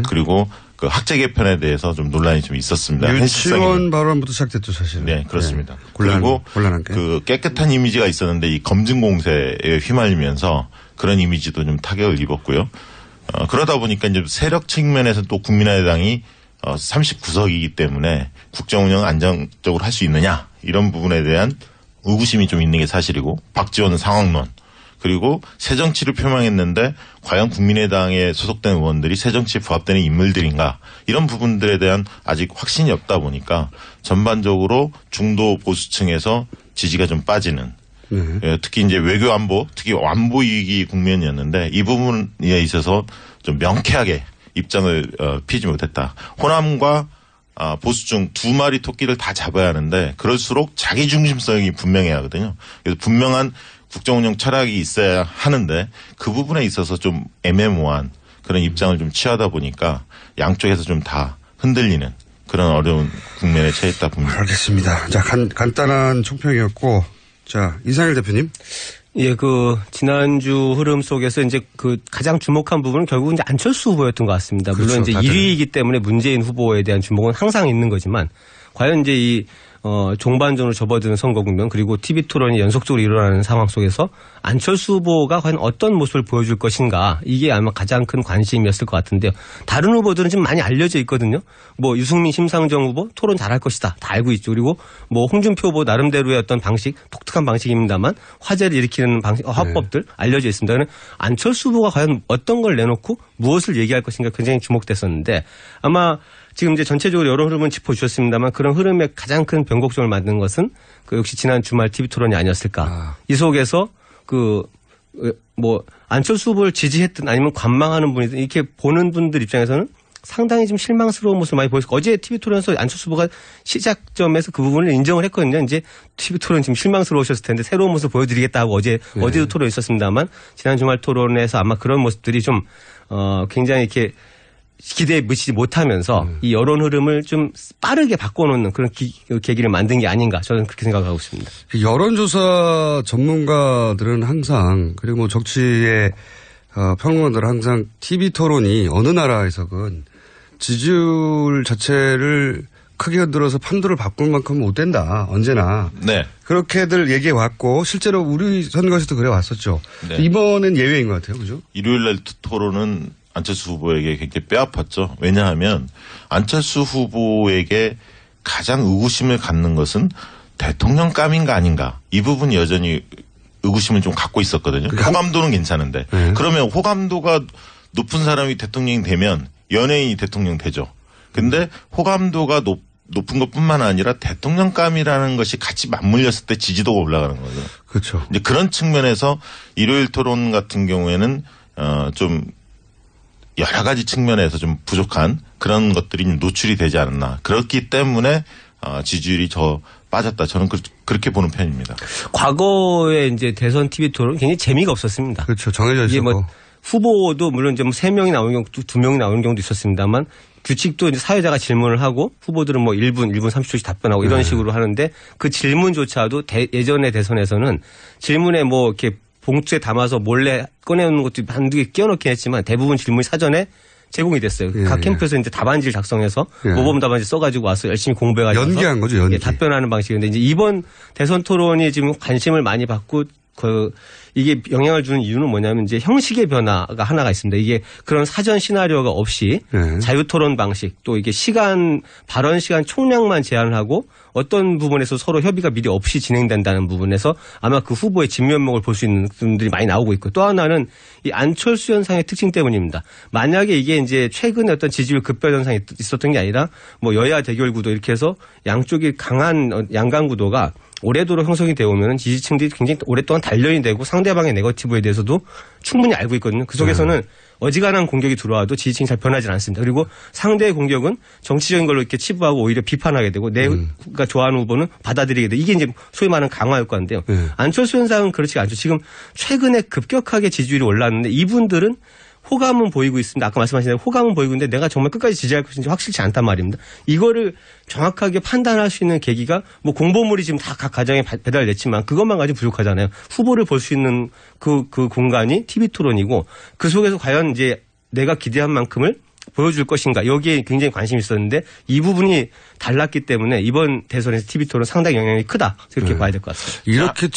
그리고 그 학제 개편에 대해서 좀 논란이 좀 있었습니다. 유치원 발언부터 시작됐죠, 사실은. 네, 그렇습니다. 네. 그리고 곤란한 게. 그 깨끗한 이미지가 있었는데 이 검증 공세에 휘말리면서 그런 이미지도 좀 타격을 입었고요. 그러다 보니까 이제 세력 측면에서 또 국민의당이 39석이기 때문에 국정 운영 안정적으로 할 수 있느냐 이런 부분에 대한 의구심이 좀 있는 게 사실이고 박지원 상황론 그리고 새정치를 표명했는데 과연 국민의당에 소속된 의원들이 새정치에 부합되는 인물들인가 이런 부분들에 대한 아직 확신이 없다 보니까 전반적으로 중도 보수층에서 지지가 좀 빠지는 특히 이제 외교 안보 특히 안보 위기 국면이었는데 이 부분에 있어서 좀 명쾌하게 입장을 피지 못했다. 호남과 보수중 두 마리 토끼를 다 잡아야 하는데 그럴수록 자기 중심성이 분명해야 하거든요. 그래서 분명한 국정운영 철학이 있어야 하는데 그 부분에 있어서 좀 애매모호한 그런 입장을 좀 취하다 보니까 양쪽에서 좀 다 흔들리는 그런 어려운 국면에 처했다 봅니다. 알겠습니다. 자, 간단한 총평이었고, 자, 이상일 대표님. 예, 지난주 흐름 속에서 이제 가장 주목한 부분은 결국은 이제 안철수 후보였던 것 같습니다. 그렇죠, 물론 이제 다들. 1위이기 때문에 문재인 후보에 대한 주목은 항상 있는 거지만, 과연 이제 종반전으로 접어드는 선거 국면 그리고 TV 토론이 연속적으로 일어나는 상황 속에서 안철수 후보가 과연 어떤 모습을 보여줄 것인가 이게 아마 가장 큰 관심이었을 것 같은데요. 다른 후보들은 지금 많이 알려져 있거든요. 유승민, 심상정 후보 토론 잘할 것이다. 다 알고 있죠. 그리고 홍준표 후보 나름대로의 어떤 방식, 독특한 방식입니다만 화제를 일으키는 방식, 화법들 알려져 있습니다. 그러면 안철수 후보가 과연 어떤 걸 내놓고 무엇을 얘기할 것인가 굉장히 주목됐었는데 아마 지금 이제 전체적으로 여러 흐름은 짚어주셨습니다만 그런 흐름의 가장 큰 변곡점을 만든 것은 역시 지난 주말 TV 토론이 아니었을까. 이 속에서 안철수 후보를 지지했든 아니면 관망하는 분이든 이렇게 보는 분들 입장에서는 상당히 좀 실망스러운 모습을 많이 보였고 어제 TV 토론에서 안철수 후보가 시작점에서 그 부분을 인정을 했거든요. 이제 TV 토론 지금 실망스러우셨을 텐데 새로운 모습 보여드리겠다 하고 어제도 토론이 있었습니다만 지난 주말 토론에서 아마 그런 모습들이 좀 굉장히 이렇게 기대에 미치지 못하면서 이 여론 흐름을 좀 빠르게 바꿔놓는 그런 계기를 만든 게 아닌가 저는 그렇게 생각하고 있습니다. 여론조사 전문가들은 항상 그리고 정치의 평론가들은 항상 TV 토론이 어느 나라에서건 지지율 자체를 크게 흔들어서 판도를 바꿀 만큼 못 된다. 언제나. 네. 그렇게들 얘기해 왔고 실제로 우리 선거에서도 그래 왔었죠. 네. 이번엔 예외인 것 같아요. 그죠? 일요일 날 토론은 안철수 후보에게 굉장히 뼈아팠죠. 왜냐하면 안철수 후보에게 가장 의구심을 갖는 것은 대통령감인가 아닌가. 이 부분이 여전히 의구심을 좀 갖고 있었거든요. 호감도는 괜찮은데. 그러면 호감도가 높은 사람이 대통령이 되면 연예인이 대통령 되죠. 근데 호감도가 높은 것뿐만 아니라 대통령감이라는 것이 같이 맞물렸을 때 지지도가 올라가는 거죠. 그렇죠. 이제 그런 측면에서 일요일 토론 같은 경우에는 좀 여러 가지 측면에서 좀 부족한 그런 것들이 노출이 되지 않았나. 그렇기 때문에 지지율이 빠졌다. 저는 그렇게 보는 편입니다. 과거에 이제 대선 TV 토론 굉장히 재미가 없었습니다. 그렇죠. 정해져 있었고. 후보도 물론 이제 3명이 나오는 경우, 2명이 나오는 경우도 있었습니다만 규칙도 이제 사회자가 질문을 하고 후보들은 1분 30초씩 답변하고 이런 식으로 하는데 그 질문조차도 예전의 대선에서는 질문에 이렇게 봉투에 담아서 몰래 꺼내오는 것도 한두 개 끼워넣긴 했지만 대부분 질문이 사전에 제공이 됐어요. 각 캠프에서 이제 답안지를 작성해서 모범 답안지 써가지고 와서 열심히 공부해가지고 연기한 거죠, 연기. 답변하는 방식인데 이제 이번 대선 토론이 지금 관심을 많이 받고 이게 영향을 주는 이유는 뭐냐면 이제 형식의 변화가 하나가 있습니다. 이게 그런 사전 시나리오가 없이 자유 토론 방식 또 이게 발언 시간 총량만 제한을 하고 어떤 부분에서 서로 협의가 미리 없이 진행된다는 부분에서 아마 그 후보의 진면목을 볼 수 있는 분들이 많이 나오고 있고 또 하나는 이 안철수 현상의 특징 때문입니다. 만약에 이게 이제 최근에 어떤 지지율 급변 현상이 있었던 게 아니라 여야 대결 구도 이렇게 해서 양쪽이 강한 양강 구도가 오래도록 형성이 되어 오면 지지층들이 굉장히 오랫동안 단련이 되고 상대방의 네거티브에 대해서도 충분히 알고 있거든요. 그 속에서는 어지간한 공격이 들어와도 지지층이 잘 변하지 않습니다. 그리고 상대의 공격은 정치적인 걸로 이렇게 치부하고 오히려 비판하게 되고 내가 좋아하는 후보는 받아들이게 되고 이게 이제 소위 말하는 강화 효과인데요. 안철수 현상은 그렇지 않죠. 지금 최근에 급격하게 지지율이 올랐는데 이분들은 호감은 보이고 있습니다. 아까 말씀하신 대로 호감은 보이고 있는데 내가 정말 끝까지 지지할 것인지 확실치 않단 말입니다. 이거를 정확하게 판단할 수 있는 계기가 공보물이 지금 다 각 가정에 배달됐지만 그것만 가지고 부족하잖아요. 후보를 볼 수 있는 그 공간이 TV 토론이고 그 속에서 과연 이제 내가 기대한 만큼을 보여줄 것인가 여기에 굉장히 관심이 있었는데 이 부분이 달랐기 때문에 이번 대선에서 TV 토론 상당히 영향이 크다 이렇게 봐야 될 것 같습니다. 이렇게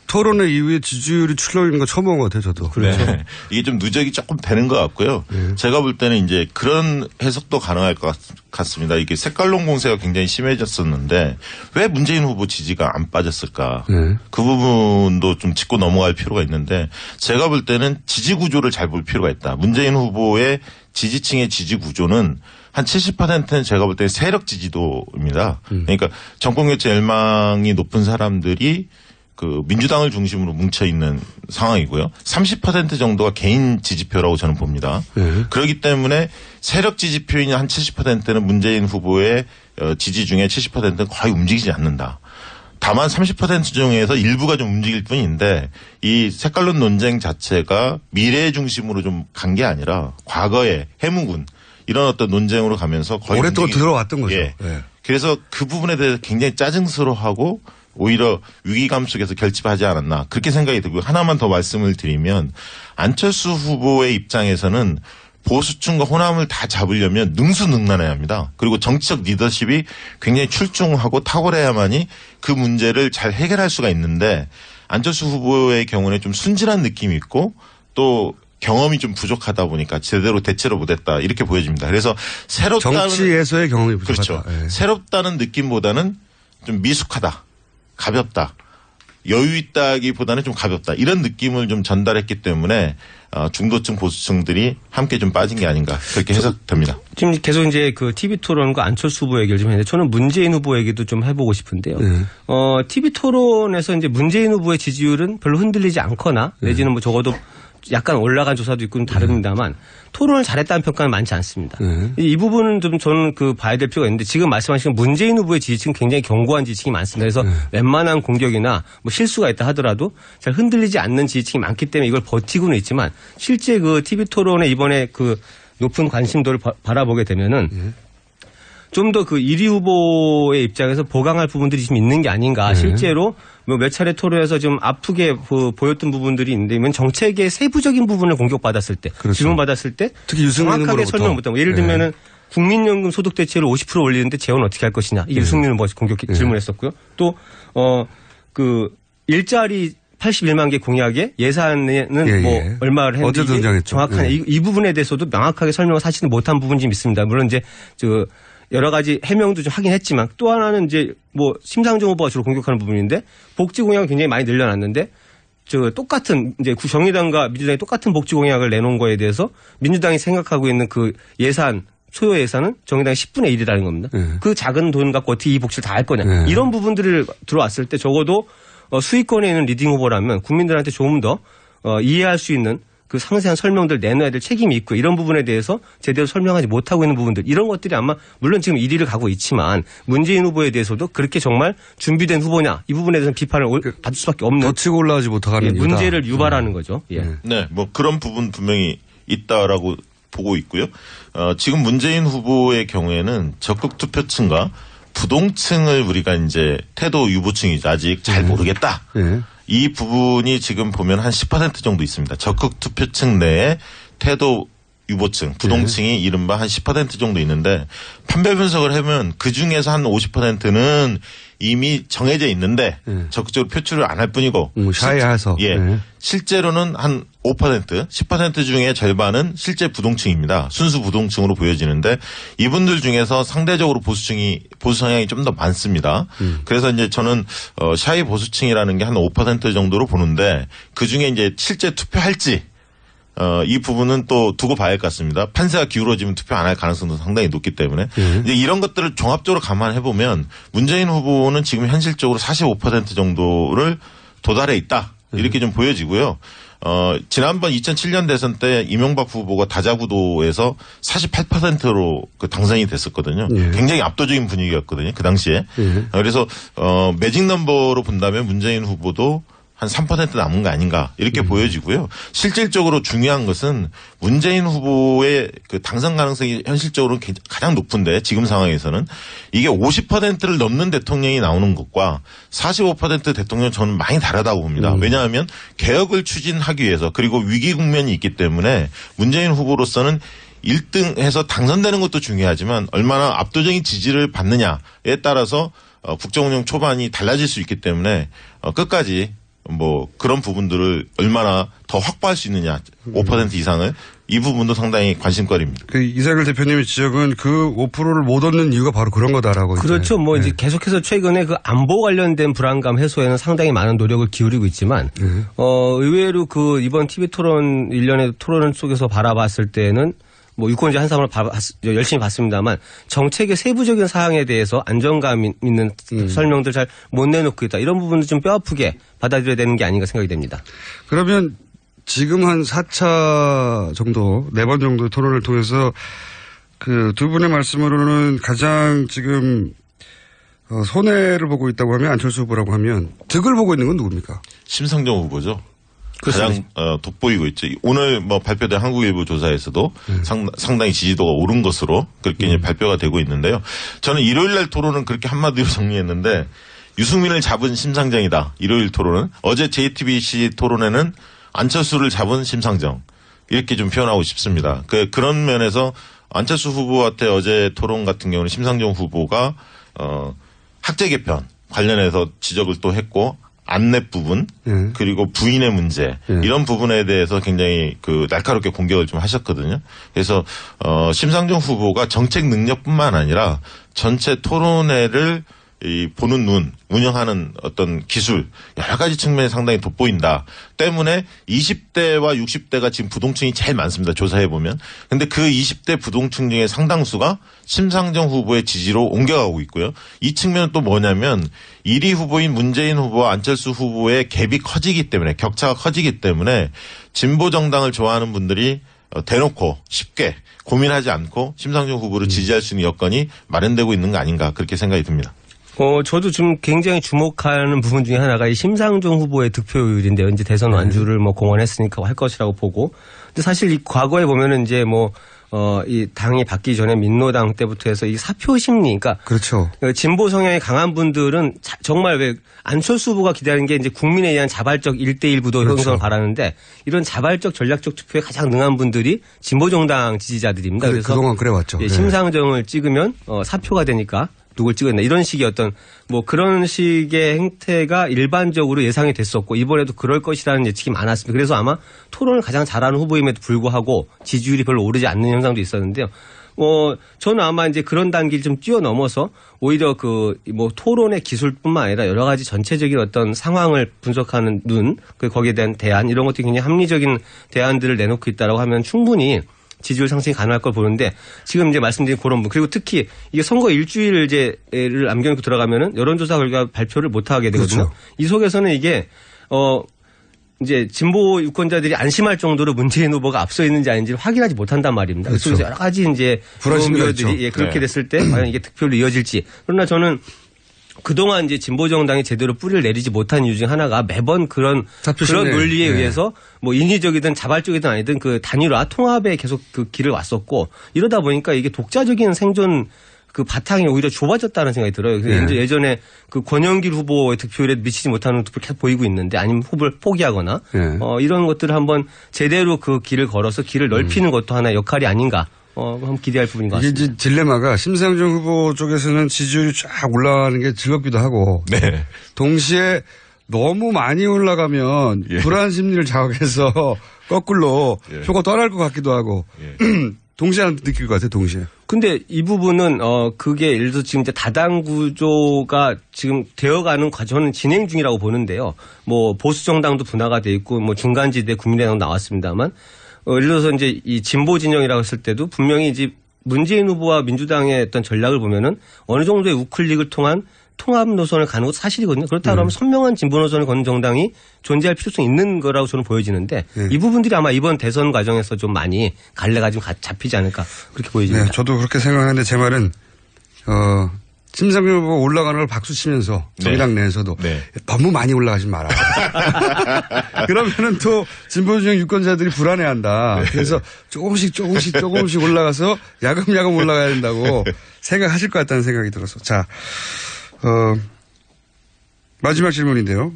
토론회 이후에 지지율이 출렁이는 거 처음 본 것 같아요. 저도. 그렇죠. 네. 이게 좀 누적이 조금 되는 것 같고요. 제가 볼 때는 이제 그런 해석도 가능할 것 같습니다. 이게 색깔론 공세가 굉장히 심해졌었는데 왜 문재인 후보 지지가 안 빠졌을까. 그 부분도 좀 짚고 넘어갈 필요가 있는데 제가 볼 때는 지지 구조를 잘 볼 필요가 있다. 문재인 후보의 지지층의 지지 구조는 한 70%는 제가 볼 때 세력 지지도입니다. 그러니까 정권교체 열망이 높은 사람들이 민주당을 중심으로 뭉쳐 있는 상황이고요. 30% 정도가 개인 지지표라고 저는 봅니다. 그렇기 때문에 세력 지지표인 한 70%는 문재인 후보의 지지 중에 70%는 거의 움직이지 않는다. 다만 30% 중에서 일부가 좀 움직일 뿐인데 이 색깔론 논쟁 자체가 미래 중심으로 좀 간 게 아니라 과거의 해묵은 이런 어떤 논쟁으로 가면서 거의 오랫동안 들어왔던 거죠. 예. 네. 그래서 그 부분에 대해서 굉장히 짜증스러워하고 오히려 위기감 속에서 결집하지 않았나 그렇게 생각이 들고요. 하나만 더 말씀을 드리면 안철수 후보의 입장에서는 보수층과 호남을 다 잡으려면 능수능란해야 합니다. 그리고 정치적 리더십이 굉장히 출중하고 탁월해야만이 그 문제를 잘 해결할 수가 있는데 안철수 후보의 경우는 좀 순진한 느낌이 있고 또 경험이 좀 부족하다 보니까 제대로 대처를 못했다 이렇게 보여집니다. 그래서 새롭다는 정치에서의 경험이 부족하다. 그렇죠. 네. 새롭다는 느낌보다는 좀 미숙하다, 가볍다, 여유 있다기보다는 좀 가볍다 이런 느낌을 좀 전달했기 때문에 중도층 보수층들이 함께 좀 빠진 게 아닌가 그렇게 해석됩니다. 지금 계속 이제 그 TV 토론과 안철수 후보 얘기를 좀 했는데 저는 문재인 후보 얘기도 좀 해보고 싶은데요. TV 토론에서 이제 문재인 후보의 지지율은 별로 흔들리지 않거나 내지는 뭐 적어도 약간 올라간 조사도 있고 좀 다릅니다만 토론을 잘했다는 평가는 많지 않습니다. 이 부분은 좀 저는 그 봐야 될 필요가 있는데 지금 말씀하신 문재인 후보의 지지층은 굉장히 견고한 지지층이 많습니다. 그래서 웬만한 공격이나 뭐 실수가 있다 하더라도 잘 흔들리지 않는 지지층이 많기 때문에 이걸 버티고는 있지만 실제 그 TV 토론에 이번에 그 높은 관심도를 바라보게 되면은 좀 더 그 1위 후보의 입장에서 보강할 부분들이 좀 있는 게 아닌가. 실제로 뭐 몇 차례 토론에서 좀 아프게 보였던 부분들이 있는데 이건 정책의 세부적인 부분을 공격받았을 때, 그렇죠. 질문받았을 때 특히 유승민 정확하게 후보로부터. 설명 못하고 예를 들면은 국민연금 소득 대체를 50% 올리는데 재원 어떻게 할 것이냐. 이게 유승민 후보가 질문했었고요. 또 그 일자리 81만 개 공약에 예산에는 뭐 얼마를 했는지 정확한 이 부분에 대해서도 명확하게 설명을 사실은 못한 부분이 좀 있습니다. 물론 이제 여러 가지 해명도 좀 하긴 했지만 또 하나는 이제 뭐 심상정 후보가 주로 공격하는 부분인데 복지 공약을 굉장히 많이 늘려놨는데 똑같은 이제 정의당과 민주당이 똑같은 복지 공약을 내놓은 거에 대해서 민주당이 생각하고 있는 그 예산 소요 예산은 정의당의 10분의 1이라는 겁니다. 그 작은 돈 갖고 어떻게 이 복지를 다 할 거냐. 이런 부분들을 들어왔을 때 적어도 수위권에 있는 리딩 후보라면 국민들한테 조금 더 이해할 수 있는 그 상세한 설명들 내놔야 될 책임이 있고 이런 부분에 대해서 제대로 설명하지 못하고 있는 부분들 이런 것들이 아마 물론 지금 1위를 가고 있지만 문재인 후보에 대해서도 그렇게 정말 준비된 후보냐 이 부분에 대해서는 비판을 받을 수밖에 없는 더 치고 올라가지 못하는 문제를 유발하는 거죠. 네, 뭐 그런 부분 분명히 있다라고 보고 있고요. 지금 문재인 후보의 경우에는 적극 투표층과 부동층을 우리가 이제 태도 유보층이죠. 아직 잘 모르겠다. 이 부분이 지금 보면 한 10% 정도 있습니다. 적극 투표층 내에 태도 유보층, 부동층이 이른바 한 10% 정도 있는데 판별 분석을 하면 그중에서 한 50%는 이미 정해져 있는데 적극적으로 표출을 안 할 뿐이고 샤이해서 실제로는 한 5%, 10% 중에 절반은 실제 부동층입니다. 순수 부동층으로 보여지는데 이분들 중에서 상대적으로 보수 성향이 좀 더 많습니다. 그래서 이제 저는 샤이 보수층이라는 게 한 5% 정도로 보는데 그 중에 이제 실제 투표할지 이 부분은 또 두고 봐야 할 것 같습니다. 판세가 기울어지면 투표 안 할 가능성도 상당히 높기 때문에 이제 이런 것들을 종합적으로 감안해 보면 문재인 후보는 지금 현실적으로 45% 정도를 도달해 있다 이렇게 좀 보여지고요. 지난번 2007년 대선 때 이명박 후보가 다자구도에서 48%로 그 당선이 됐었거든요. 굉장히 압도적인 분위기였거든요. 그 당시에. 그래서 매직 넘버로 본다면 문재인 후보도 한 3% 남은 거 아닌가 이렇게 보여지고요. 실질적으로 중요한 것은 문재인 후보의 그 당선 가능성이 현실적으로 가장 높은데 지금 상황에서는 이게 50%를 넘는 대통령이 나오는 것과 45% 대통령 저는 많이 다르다고 봅니다. 왜냐하면 개혁을 추진하기 위해서 그리고 위기 국면이 있기 때문에 문재인 후보로서는 1등해서 당선되는 것도 중요하지만 얼마나 압도적인 지지를 받느냐에 따라서 국정운영 초반이 달라질 수 있기 때문에 끝까지 뭐 그런 부분들을 얼마나 더 확보할 수 있느냐 5% 이상을 이 부분도 상당히 관심거리입니다. 그 이상일 대표님의 지적은 그 5%를 못 얻는 이유가 바로 그런 거다라고. 그렇죠. 뭐 이제 계속해서 최근에 그 안보 관련된 불안감 해소에는 상당히 많은 노력을 기울이고 있지만 의외로 그 이번 TV 토론 일련의 토론 속에서 바라봤을 때는 뭐 유권자 한 사람을 열심히 봤습니다만 정책의 세부적인 사항에 대해서 안정감 있는 설명들 잘 못 내놓고 있다. 이런 부분도 좀 뼈아프게 받아들여야 되는 게 아닌가 생각이 됩니다. 그러면 지금 한 4차 정도, 4번 정도 토론을 통해서 그 두 분의 말씀으로는 가장 지금 손해를 보고 있다고 하면 안철수 후보라고 하면 득을 보고 있는 건 누굽니까? 심상정 후보죠. 가장 돋보이고 있죠. 오늘 뭐 발표된 한국일보 조사에서도 상당히 지지도가 오른 것으로 그렇게 이제 발표가 되고 있는데요. 저는 일요일 날 토론은 그렇게 한마디로 정리했는데 유승민을 잡은 심상정이다. 일요일 토론은. 어제 JTBC 토론에는 안철수를 잡은 심상정. 이렇게 좀 표현하고 싶습니다. 그런 면에서 안철수 후보한테 어제 토론 같은 경우는 심상정 후보가 학제 개편 관련해서 지적을 또 했고 안랩 부분 그리고 부인의 문제 이런 부분에 대해서 굉장히 날카롭게 공격을 좀 하셨거든요. 그래서 심상정 후보가 정책 능력뿐만 아니라 전체 토론회를 보는 눈, 운영하는 어떤 기술 여러 가지 측면이 상당히 돋보인다. 때문에 20대와 60대가 지금 부동층이 제일 많습니다. 조사해 보면. 근데 그 20대 부동층 중에 상당수가 심상정 후보의 지지로 옮겨가고 있고요. 이 측면은 또 뭐냐면 1위 후보인 문재인 후보와 안철수 후보의 갭이 커지기 때문에 격차가 커지기 때문에 진보 정당을 좋아하는 분들이 대놓고 쉽게 고민하지 않고 심상정 후보를 지지할 수 있는 여건이 마련되고 있는 거 아닌가 그렇게 생각이 듭니다. 저도 좀 굉장히 주목하는 부분 중에 하나가 이 심상정 후보의 득표율인데요. 이제 대선 완주를 공언했으니까 할 것이라고 보고. 근데 사실 이 과거에 보면은 이제 이 당이 바뀌기 전에 민노당 때부터 해서 이 사표 심리, 그러니까. 그렇죠. 진보 성향이 강한 분들은 정말 왜 안철수 후보가 기다리는 게 이제 국민에 의한 자발적 1대1 구도 그렇죠. 형성을 바라는데 이런 자발적 전략적 투표에 가장 능한 분들이 진보 정당 지지자들입니다. 그래서 그동안 그래왔죠. 예, 심상정을 찍으면 사표가 되니까 누굴 찍었나 이런 식의 어떤 그런 식의 행태가 일반적으로 예상이 됐었고 이번에도 그럴 것이라는 예측이 많았습니다. 그래서 아마 토론을 가장 잘하는 후보임에도 불구하고 지지율이 별로 오르지 않는 현상도 있었는데요. 저는 아마 이제 그런 단계를 좀 뛰어넘어서 오히려 토론의 기술뿐만 아니라 여러 가지 전체적인 어떤 상황을 분석하는 눈, 거기에 대한 대안 이런 것들이 굉장히 합리적인 대안들을 내놓고 있다라고 하면 충분히 지지율 상승이 가능할 걸 보는데 지금 이제 말씀드린 그런 분 그리고 특히 이게 선거 일주일을 남겨놓고 들어가면은 여론조사 결과 발표를 못 하게 되거든요. 그렇죠. 이 속에서는 이게 이제 진보 유권자들이 안심할 정도로 문재인 후보가 앞서 있는지 아닌지를 확인하지 못한단 말입니다. 그렇죠. 그래서 여러 가지 이제 불안심들이 그렇게 됐을 때 과연 이게 득표로 이어질지. 그러나 저는 그동안 이제 진보 정당이 제대로 뿌리를 내리지 못한 이유 중 하나가 매번 그런 논리에 의해서 인위적이든 자발적이든 아니든 단일화 통합에 계속 길을 왔었고 이러다 보니까 이게 독자적인 생존 바탕이 오히려 좁아졌다는 생각이 들어요. 그래서 예전에 권영길 후보의 득표율에 미치지 못하는 득표를 계속 보이고 있는데 아니면 후보를 포기하거나 이런 것들을 한번 제대로 그 길을 걸어서 길을 넓히는 것도 하나의 역할이 아닌가. 한번 기대할 부분인 것 같습니다. 이게 딜레마가 심상정 후보 쪽에서는 지지율이 쫙 올라가는 게 즐겁기도 하고 동시에 너무 많이 올라가면 불안 심리를 자극해서 거꾸로 표가 떠날 것 같기도 하고 동시에 느낄 것 같아요. 동시에. 근데 이 부분은 그게 예를 들어서 지금 이제 다당 구조가 지금 되어가는 과정은 진행 중이라고 보는데요. 보수 정당도 분화가 돼 있고 중간지대 국민의당 나왔습니다만 예를 들어서 이제 이 진보 진영이라고 했을 때도 분명히 이제 문재인 후보와 민주당의 어떤 전략을 보면은 어느 정도의 우클릭을 통한 통합 노선을 가는 것도 사실이거든요. 그렇다 그러면 선명한 진보 노선을 걷는 정당이 존재할 필요성이 있는 거라고 저는 보여지는데 이 부분들이 아마 이번 대선 과정에서 좀 많이 갈래가 좀 잡히지 않을까 그렇게 보여집니다. 네, 저도 그렇게 생각하는데 제 말은 심상정 후보가 올라가는 걸 박수 치면서 정의당 내에서도 너무 많이 올라가지 마라. 그러면은 또 진보진영 유권자들이 불안해한다. 그래서 조금씩 올라가서 야금야금 올라가야 된다고 생각하실 것 같다는 생각이 들어서. 자, 마지막 질문인데요.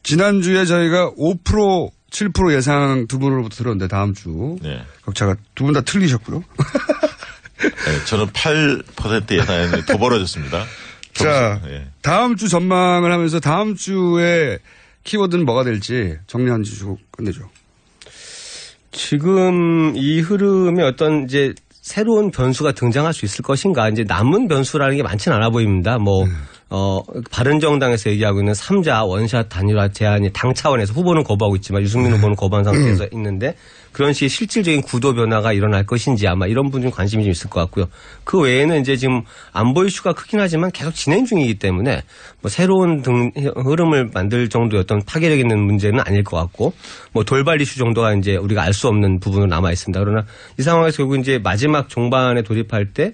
지난주에 저희가 5% 7% 예상 두 분으로부터 들었는데 다음 주 격차가 두 분 다 틀리셨고요. 네, 저는 8% 예상했는데 더 벌어졌습니다. 자, 다음 주 전망을 하면서 다음 주에 키워드는 뭐가 될지 정리 한 주시고 끝내죠. 지금 이 흐름에 어떤 이제 새로운 변수가 등장할 수 있을 것인가. 이제 남은 변수라는 게 많지는 않아 보입니다. 바른정당에서 얘기하고 있는 3자 원샷 단일화 제안이 당 차원에서 후보는 거부하고 있지만 유승민 후보는 거부한 상태에서 있는데 그런 식의 실질적인 구도 변화가 일어날 것인지 아마 이런 부분 좀 관심이 좀 있을 것 같고요. 그 외에는 이제 지금 안보 이슈가 크긴 하지만 계속 진행 중이기 때문에 새로운 흐름을 만들 정도의 어떤 파괴력 있는 문제는 아닐 것 같고 돌발 이슈 정도가 이제 우리가 알 수 없는 부분으로 남아 있습니다. 그러나 이 상황에서 결국 이제 마지막 종반에 돌입할 때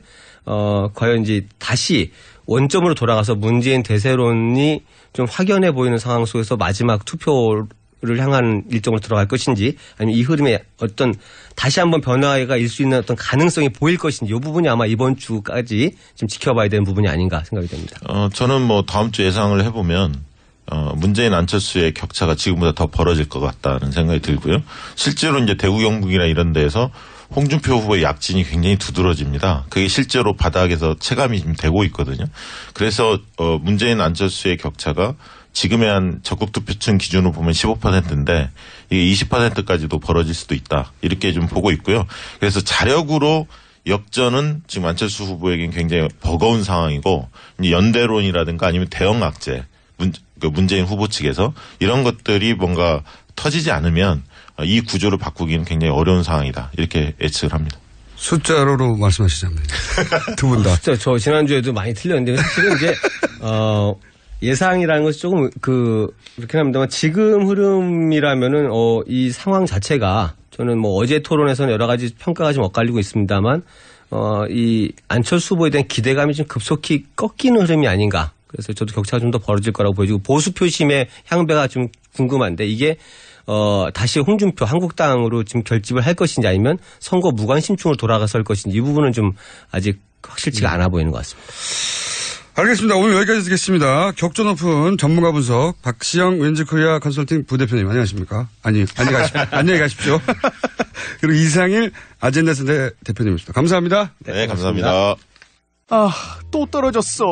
과연 이제 다시 원점으로 돌아가서 문재인 대세론이 좀 확연해 보이는 상황 속에서 마지막 투표를 를 향한 일정으로 들어갈 것인지 아니면 이 흐름에 어떤 다시 한번 변화가 일 수 있는 어떤 가능성이 보일 것인지 이 부분이 아마 이번 주까지 좀 지켜봐야 되는 부분이 아닌가 생각이 됩니다. 저는 뭐 다음 주 예상을 해보면 문재인 안철수의 격차가 지금보다 더 벌어질 것 같다는 생각이 들고요. 실제로 이제 대구 경북이나 이런 데에서 홍준표 후보의 약진이 굉장히 두드러집니다. 그게 실제로 바닥에서 체감이 좀 되고 있거든요. 그래서 문재인 안철수의 격차가 지금의 한 적극 투표층 기준으로 보면 15%인데 이게 20%까지도 벌어질 수도 있다. 이렇게 좀 보고 있고요. 그래서 자력으로 역전은 지금 안철수 후보에겐 굉장히 버거운 상황이고 이제 연대론이라든가 아니면 대형 악재 문재인 후보 측에서 이런 것들이 뭔가 터지지 않으면 이 구조를 바꾸기는 굉장히 어려운 상황이다. 이렇게 예측을 합니다. 숫자로 말씀하시자면 두 분 다. 저 지난주에도 많이 틀렸는데 사실은 이제 예상이라는 것이 조금 그렇긴 합니다만 지금 흐름이라면은 이 상황 자체가 저는 뭐 어제 토론에서는 여러 가지 평가가 좀 엇갈리고 있습니다만 이 안철수 후보에 대한 기대감이 좀 급속히 꺾이는 흐름이 아닌가. 그래서 저도 격차가 좀 더 벌어질 거라고 보여지고 보수 표심의 향배가 좀 궁금한데 이게 다시 홍준표 한국당으로 지금 결집을 할 것인지 아니면 선거 무관심층으로 돌아갈 것인지 이 부분은 좀 아직 확실치가 않아 보이는 것 같습니다. 알겠습니다. 오늘 여기까지 듣겠습니다. 격조 높은 전문가 분석 박시영 왠지코리아 컨설팅 부대표님 안녕하십니까? 안녕히 가십시오. 그리고 이상일 아젠다 센터 대표님이십니다. 감사합니다. 네, 감사합니다. 또 떨어졌어.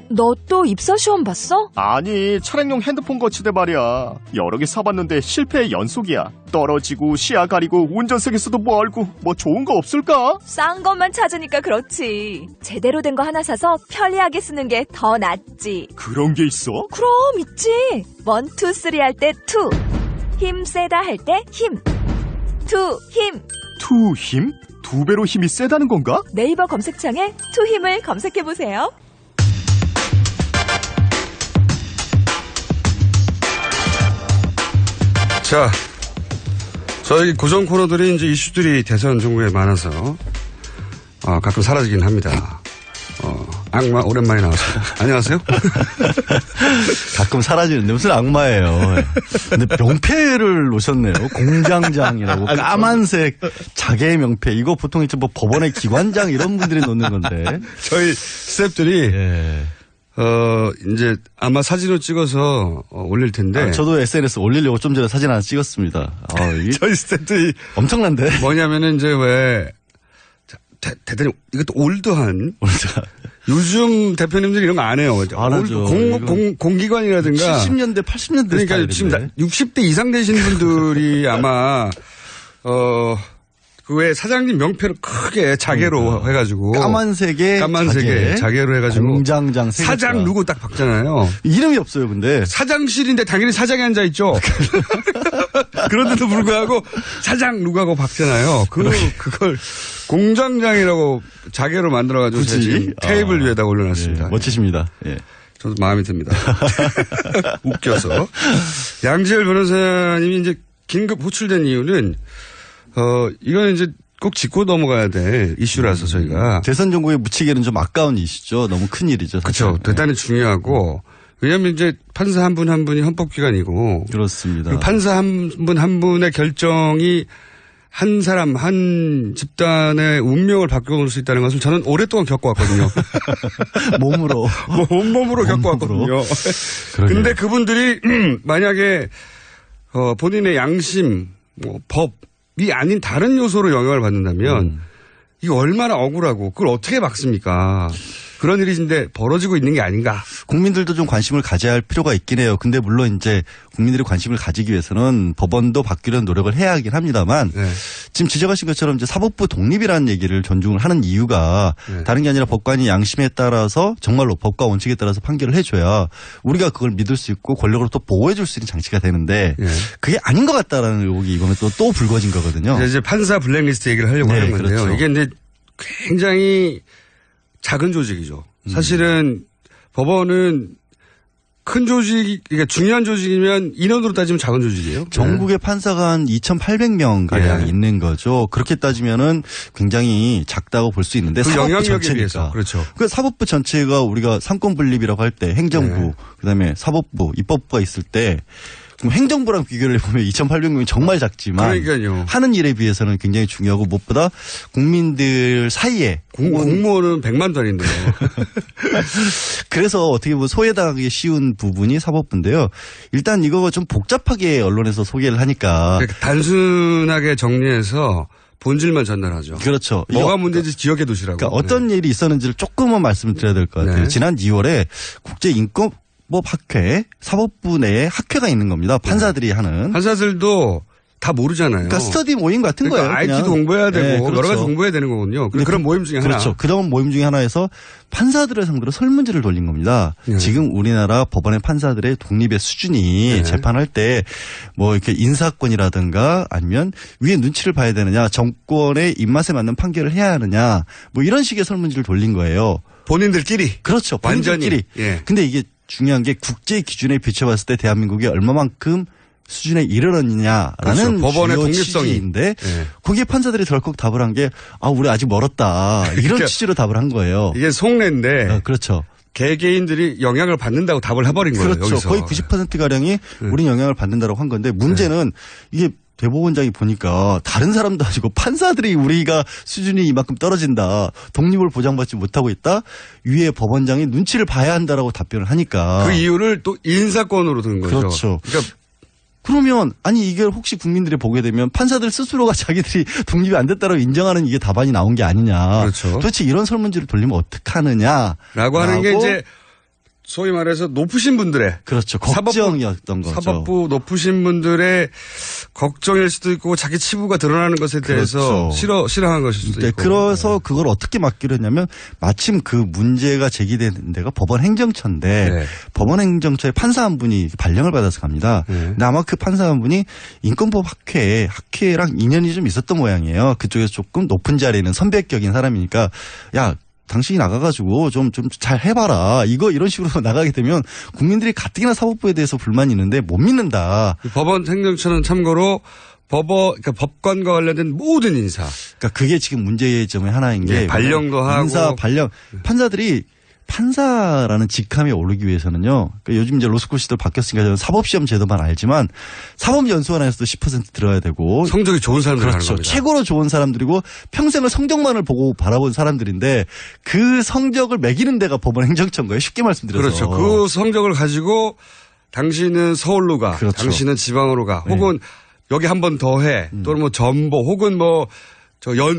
너 또 입사 시험 봤어? 아니, 차량용 핸드폰 거치대 말이야. 여러 개 사봤는데 실패의 연속이야. 떨어지고 시야 가리고 운전석에서도 멀고 뭐 좋은 거 없을까? 싼 것만 찾으니까 그렇지. 제대로 된 거 하나 사서 편리하게 쓰는 게 더 낫지. 그런 게 있어? 그럼 있지. 1, 2, 3 할 때 2. 힘 세다 할 때 힘. 2 힘. 2 힘? 2배로 힘이 세다는 건가? 네이버 검색창에 2 힘을 검색해보세요. 자, 저희 고정 코너들이 이제 이슈들이 대선 전국에 많아서 가끔 사라지긴 합니다. 악마 오랜만에 나왔습니다. 안녕하세요. 가끔 사라지는데 무슨 악마예요. 근데 명패를 놓으셨네요. 공장장이라고 까만색 자개 명패. 이거 보통 이제 뭐 법원의 기관장 이런 분들이 놓는 건데. 저희 스태프들이 이제 아마 사진을 찍어서 올릴 텐데. 저도 SNS 올리려고 좀 전에 사진 하나 찍었습니다. 저희 스태프들이 엄청난데. 뭐냐면은 이제 왜 대단히 이것도 올드한. 요즘 대표님들이 이런 거 안 해요. 안 하죠. 공기관이라든가. 70년대, 80년대 그러니까 스타일인데. 지금 60대 이상 되신 분들이 아마, 그 외 사장님 명패를 크게 자개로 해가지고. 까만색에 자개로 해가지고. 공장장 사장 누구 딱 박잖아요. 이름이 없어요, 근데. 사장실인데 당연히 사장이 앉아있죠. 그런데도 불구하고 사장 누구하고 박잖아요. 그걸 공장장이라고 자개로 만들어가지고 지금 테이블 위에다 올려놨습니다. 예, 멋지십니다. 예. 저도 마음에 듭니다. 웃겨서. 양지열 변호사님이 이제 긴급 호출된 이유는 이거는 이제 꼭 짚고 넘어가야 될 이슈라서 저희가. 대선 정국에 묻히기에는 좀 아까운 이슈죠. 너무 큰 일이죠. 그렇죠. 대단히 중요하고. 왜냐하면 이제 판사 한 분 한 분이 헌법기관이고. 그렇습니다. 그리고 판사 한 분 한 분의 결정이 한 사람, 한 집단의 운명을 바꿔놓을 수 있다는 것을 저는 오랫동안 겪어왔거든요. 몸으로. 온몸으로 겪어왔거든요. 근데 그분들이 만약에 본인의 양심, 법이 아닌 다른 요소로 영향을 받는다면 이거 얼마나 억울하고 그걸 어떻게 막습니까? 그런 일이 이제 벌어지고 있는 게 아닌가. 국민들도 좀 관심을 가져야 할 필요가 있긴 해요. 근데 물론 이제 국민들이 관심을 가지기 위해서는 법원도 바뀌려는 노력을 해야 하긴 합니다만 지금 지적하신 것처럼 이제 사법부 독립이라는 얘기를 존중을 하는 이유가 다른 게 아니라 법관이 양심에 따라서 정말로 법과 원칙에 따라서 판결을 해줘야 우리가 그걸 믿을 수 있고 권력으로 또 보호해 줄 수 있는 장치가 되는데 그게 아닌 것 같다라는 의혹이 이번에 또 불거진 거거든요. 이제 판사 블랙리스트 얘기를 하려고 하는 건데요. 그렇죠. 이게 이제 굉장히 작은 조직이죠. 사실은 법원은 큰 조직, 그러니까 중요한 조직이면 인원으로 따지면 작은 조직이에요. 전국의 판사가 한 2,800명 가량 있는 거죠. 그렇게 따지면은 굉장히 작다고 볼 수 있는데 그 사법부 전체니까. 그렇죠. 그 사법부 전체가 우리가 상권 분립이라고 할 때 행정부, 그다음에 사법부, 입법부가 있을 때 행정부랑 비교를 해보면 2,800명이 정말 작지만 그러니까요. 하는 일에 비해서는 굉장히 중요하고 무엇보다 국민들 사이에 공무원은 100만 단인데요. 그래서 어떻게 보면 소외당하기 쉬운 부분이 사법부인데요. 일단 이거 좀 복잡하게 언론에서 소개를 하니까 단순하게 정리해서 본질만 전달하죠. 그렇죠. 뭐가 문제인지 기억해 두시라고. 그러니까 어떤 일이 있었는지를 조금만 말씀을 드려야 될 것 같아요. 지난 2월에 국제인권법학회 사법부 내에 학회가 있는 겁니다. 판사들이 하는. 판사들도 다 모르잖아요. 그러니까 스터디 모임 같은 거예요. IT도 공부해야 되고 네, 그렇죠. 여러 가지 공부해야 되는 거군요. 근데 그런 모임 중에 하나. 그렇죠. 그런 모임 중에 하나에서 판사들을 상대로 설문지를 돌린 겁니다. 지금 우리나라 법원의 판사들의 독립의 수준이 재판할 때 뭐 이렇게 인사권이라든가 아니면 위에 눈치를 봐야 되느냐, 정권의 입맛에 맞는 판결을 해야 하느냐, 뭐 이런 식의 설문지를 돌린 거예요. 본인들끼리. 그렇죠. 본인들끼리. 근데 이게 중요한 게 국제 기준에 비춰봤을 때 대한민국이 얼마만큼 수준에 이르렀느냐라는 그렇죠. 법원의 독립성인데 거기에 판사들이 덜컥 답을 한 게 우리 아직 멀었다 이런 그러니까 취지로 답을 한 거예요. 이게 속내인데 그렇죠. 개개인들이 영향을 받는다고 답을 해버린 거예요. 그렇죠. 여기서. 거의 90%가량이 우린 영향을 받는다고 한 건데 문제는 이게 대법원장이 보니까 다른 사람도 아니고 판사들이 우리가 수준이 이만큼 떨어진다. 독립을 보장받지 못하고 있다. 위에 법원장이 눈치를 봐야 한다라고 답변을 하니까. 그 이유를 또 인사권으로 든 거죠. 그렇죠. 그러니까 그러면 아니 이게 혹시 국민들이 보게 되면 판사들 스스로가 자기들이 독립이 안 됐다고 인정하는 이게 답안이 나온 게 아니냐. 그렇죠. 도대체 이런 설문지를 돌리면 어떡하느냐라고 하는 게 이제 소위 말해서 높으신 분들의 그렇죠. 걱정이었던 거죠. 사법부 높으신 분들의 걱정일 수도 있고 자기 치부가 드러나는 것에 대해서 그렇죠. 싫어한 것일 수도 있고. 그래서 그걸 어떻게 막기로 했냐면 마침 그 문제가 제기된 데가 법원 행정처인데 법원 행정처에 판사 한 분이 발령을 받아서 갑니다. 근데 아마 그 판사 한 분이 인권법 학회랑 인연이 좀 있었던 모양이에요. 그쪽에서 조금 높은 자리에 있는 선배격인 사람이니까 야 당신이 나가가지고 좀 잘 해봐라. 이런 식으로 나가게 되면 국민들이 가뜩이나 사법부에 대해서 불만이 있는데 못 믿는다. 법원 행정처는 참고로 그러니까 법관과 관련된 모든 인사. 그러니까 그게 지금 문제의 점의 하나인 게 발령도 하고 인사 발령 판사들이 판사라는 직함에 오르기 위해서는요. 그러니까 요즘 이제 로스쿨 시절 바뀌었으니까 저는 사법시험 제도만 알지만 사법연수원에서도 10% 들어야 되고 성적이 좋은 사람들 그렇죠. 겁니다. 최고로 좋은 사람들이고 평생을 성적만을 보고 바라본 사람들인데 그 성적을 매기는 데가 법원 행정처인 거예요. 쉽게 말씀드려서. 그렇죠. 그 성적을 가지고 당신은 서울로 가. 그렇죠. 당신은 지방으로 가. 혹은 여기 한 번 더 해. 또는 뭐 전보 혹은 뭐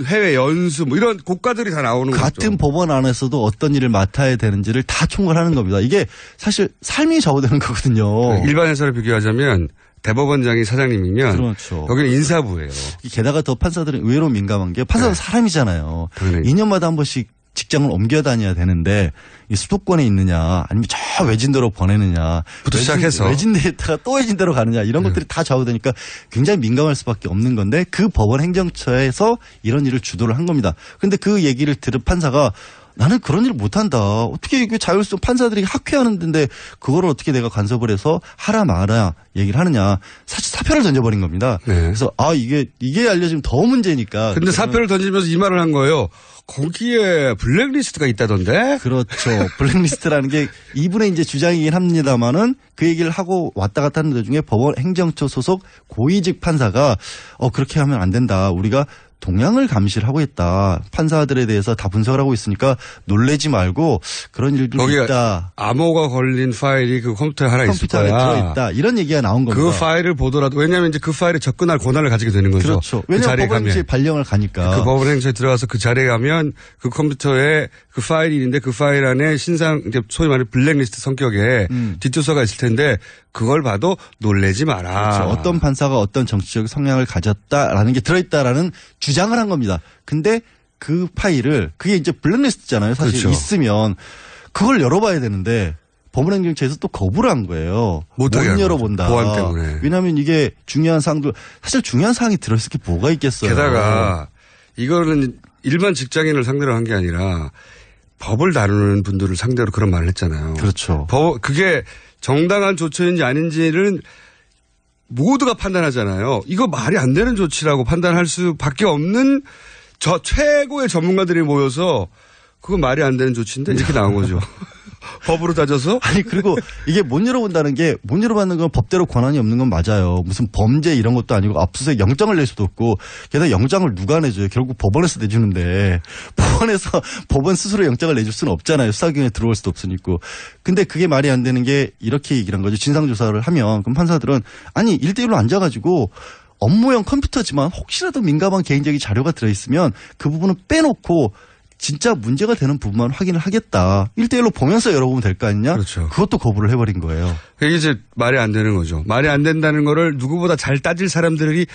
해외 연수 뭐 이런 고가들이 다 나오는 거죠. 같은 법원 안에서도 어떤 일을 맡아야 되는지를 다 총괄하는 겁니다. 이게 사실 삶이 좌우되는 거거든요. 일반 회사를 비교하자면 대법원장이 사장님이면 그렇죠. 여기는 인사부예요. 게다가 더 판사들은 의외로 민감한 게 판사는 사람이잖아요. 2년마다 한 번씩 직장을 옮겨 다녀야 되는데 이 수도권에 있느냐 아니면 저 외진도로 보내느냐부터 시작해서 외진대에 있다가 또 외진대로 가느냐 이런 것들이 다 좌우되니까 굉장히 민감할 수밖에 없는 건데 그 법원 행정처에서 이런 일을 주도를 한 겁니다. 그런데 그 얘기를 들은 판사가 나는 그런 일을 못한다. 어떻게 이게 자율성 판사들이 학회하는 데인데 그걸 어떻게 내가 간섭을 해서 하라 마라 얘기를 하느냐. 사실 사표를 던져버린 겁니다. 그래서 이게 알려지면 더 문제니까. 근데 사표를 던지면서 이 말을 한 거예요. 거기에 블랙리스트가 있다던데? 그렇죠. 블랙리스트라는 게 이분의 이제 주장이긴 합니다만은 그 얘기를 하고 왔다 갔다 하는 도중에 법원 행정처 소속 고위직 판사가 그렇게 하면 안 된다. 우리가 동향을 감시를 하고 있다. 판사들에 대해서 다 분석을 하고 있으니까 놀래지 말고 그런 일들이 있다. 암호가 걸린 파일이 그 컴퓨터에 하나 있을 거야. 컴퓨터에 들어있다. 이런 얘기가 나온 겁니다. 그 파일을 보더라도 왜냐하면 이제 그 파일에 접근할 권한을 가지게 되는 거죠. 그렇죠. 그 왜냐하면 법원 행정처에 발령을 가니까. 그 법원 행정처에 들어가서 그 자리에 가면 그 컴퓨터에 그 파일이 있는데 그 파일 안에 이제 소위 말해 블랙리스트 성격의 뒷조서가 있을 텐데 그걸 봐도 놀래지 마라. 그렇죠. 어떤 판사가 어떤 정치적 성향을 가졌다라는 게 들어있다라는 주장을 한 겁니다. 근데 그 파일을 그게 이제 블랙리스트잖아요. 사실 그렇죠. 있으면 그걸 열어봐야 되는데 법원행정처에서 또 거부를 한 거예요. 못 열어본다. 보안 때문에. 왜냐하면 이게 중요한 사항들 사실 중요한 사항이 들어있을 게 뭐가 있겠어요. 게다가 이거는 일반 직장인을 상대로 한 게 아니라 법을 다루는 분들을 상대로 그런 말을 했잖아요. 그렇죠. 그게 정당한 조처인지 아닌지는 모두가 판단하잖아요. 이거 말이 안 되는 조치라고 판단할 수밖에 없는 최고의 전문가들이 모여서 그거 말이 안 되는 조치인데 이렇게 나온 거죠. 법으로 따져서? 아니, 그리고 이게 못 열어본다는 게 못 열어봤는 건 법대로 권한이 없는 건 맞아요. 무슨 범죄 이런 것도 아니고 압수수색 영장을 낼 수도 없고 게다가 영장을 누가 내줘요. 결국 법원에서 내주는데 법원에서 법원 스스로 영장을 내줄 수는 없잖아요. 수사기관에 들어올 수도 없으니까. 근데 그게 말이 안 되는 게 이렇게 얘기를 한 거죠. 진상조사를 하면 그럼 판사들은 아니 1대1로 앉아가지고 업무용 컴퓨터지만 혹시라도 민감한 개인적인 자료가 들어있으면 그 부분은 빼놓고 진짜 문제가 되는 부분만 확인을 하겠다. 1대1로 보면서 열어보면 될 거 아니냐? 그렇죠. 그것도 거부를 해버린 거예요. 그게 이제 말이 안 되는 거죠. 말이 안 된다는 거를 누구보다 잘 따질 사람들이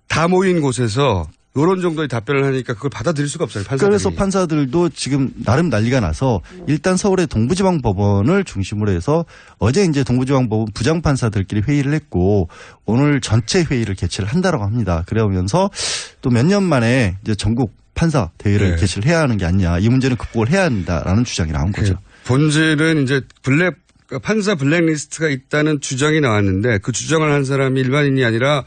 다 모인 곳에서 이런 정도의 답변을 하니까 그걸 받아들일 수가 없어요. 판사들이. 그래서 판사들도 지금 나름 난리가 나서 일단 서울의 동부지방법원을 중심으로 해서 어제 이제 동부지방법원 부장판사들끼리 회의를 했고 오늘 전체 회의를 개최를 한다라고 합니다. 그러면서 또 몇 년 만에 이제 전국 판사 대회를 개최를 해야 하는 게 아니냐. 이 문제는 극복을 해야 한다라는 주장이 나온 거죠. 본질은 이제 판사 블랙리스트가 있다는 주장이 나왔는데 그 주장을 한 사람이 일반인이 아니라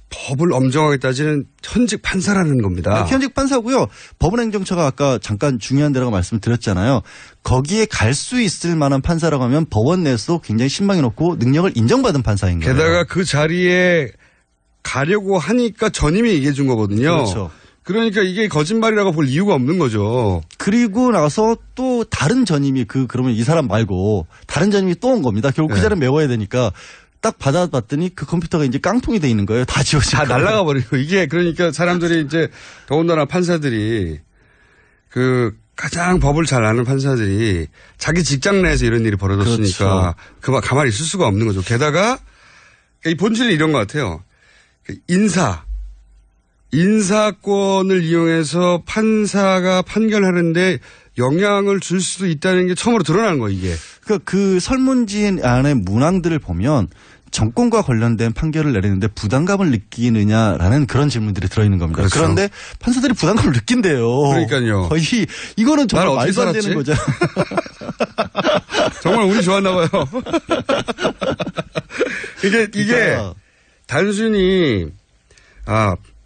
법을 엄정하게 따지는 현직 판사라는 겁니다. 현직 판사고요. 법원행정처가 아까 잠깐 중요한 데라고 말씀드렸잖아요. 거기에 갈 수 있을 만한 판사라고 하면 법원 내에서 굉장히 신망이 높고 능력을 인정받은 판사인 거예요. 게다가 그 자리에 가려고 하니까 전임이 얘기해 준 거거든요. 그렇죠. 그러니까 이게 거짓말이라고 볼 이유가 없는 거죠. 그리고 나서 또 다른 전임이 그러면 이 사람 말고 다른 전임이 또 온 겁니다. 결국 그 자리를 메워야 되니까 딱 받아봤더니 그 컴퓨터가 이제 깡통이 돼 있는 거예요. 다 지워지고. 다 날아가 버리고. 이게 그러니까 사람들이 이제 더군다나 판사들이 그 가장 법을 잘 아는 판사들이 자기 직장 내에서 이런 일이 벌어졌으니까 그렇죠. 가만히 있을 수가 없는 거죠. 게다가 이 본질은 이런 것 같아요. 인사권을 이용해서 판사가 판결하는데 영향을 줄 수도 있다는 게 처음으로 드러나는 거예요, 이게. 그러니까 그 설문지 안에 문항들을 보면 정권과 관련된 판결을 내리는데 부담감을 느끼느냐라는 그런 질문들이 들어있는 겁니다. 그렇죠. 그런데 판사들이 부담감을 느낀대요. 그러니까요. 거의 이거는 정말 말도 안 되는 거죠. 정말 운이 좋았나 봐요. 이게 단순히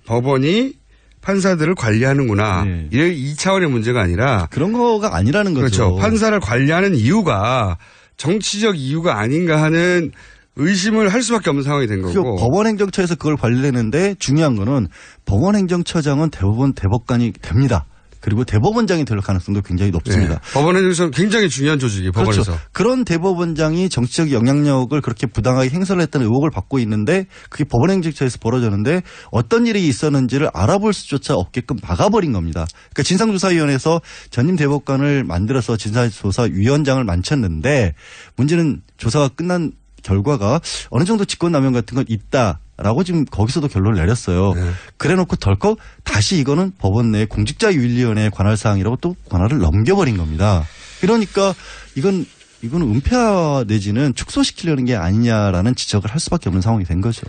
법원이 판사들을 관리하는구나. 이 차원의 문제가 아니라. 그런 거가 아니라는 거죠. 그렇죠. 판사를 관리하는 이유가 정치적 이유가 아닌가 하는 의심을 할 수밖에 없는 상황이 된 거고. 법원행정처에서 그걸 관리하는데 중요한 거는 법원행정처장은 대부분 대법관이 됩니다. 그리고 대법원장이 될 가능성도 굉장히 높습니다. 법원행정처는 굉장히 중요한 조직이에요. 법원에서. 그렇죠. 그런 대법원장이 정치적 영향력을 그렇게 부당하게 행사를 했다는 의혹을 받고 있는데 그게 법원행정처에서 벌어졌는데 어떤 일이 있었는지를 알아볼 수조차 없게끔 막아버린 겁니다. 그러니까 진상조사위원회에서 전임 대법관을 만들어서 진상조사위원장을 만쳤는데 문제는 조사가 끝난 결과가 어느 정도 직권남용 같은 건 있다라고 지금 거기서도 결론을 내렸어요. 그래놓고 덜컥 다시 이거는 법원 내 공직자윤리위원회의 관할 사항이라고 또 관할을 넘겨버린 겁니다. 그러니까 이거는 은폐화 내지는 축소시키려는 게 아니냐라는 지적을 할 수밖에 없는 상황이 된 거죠.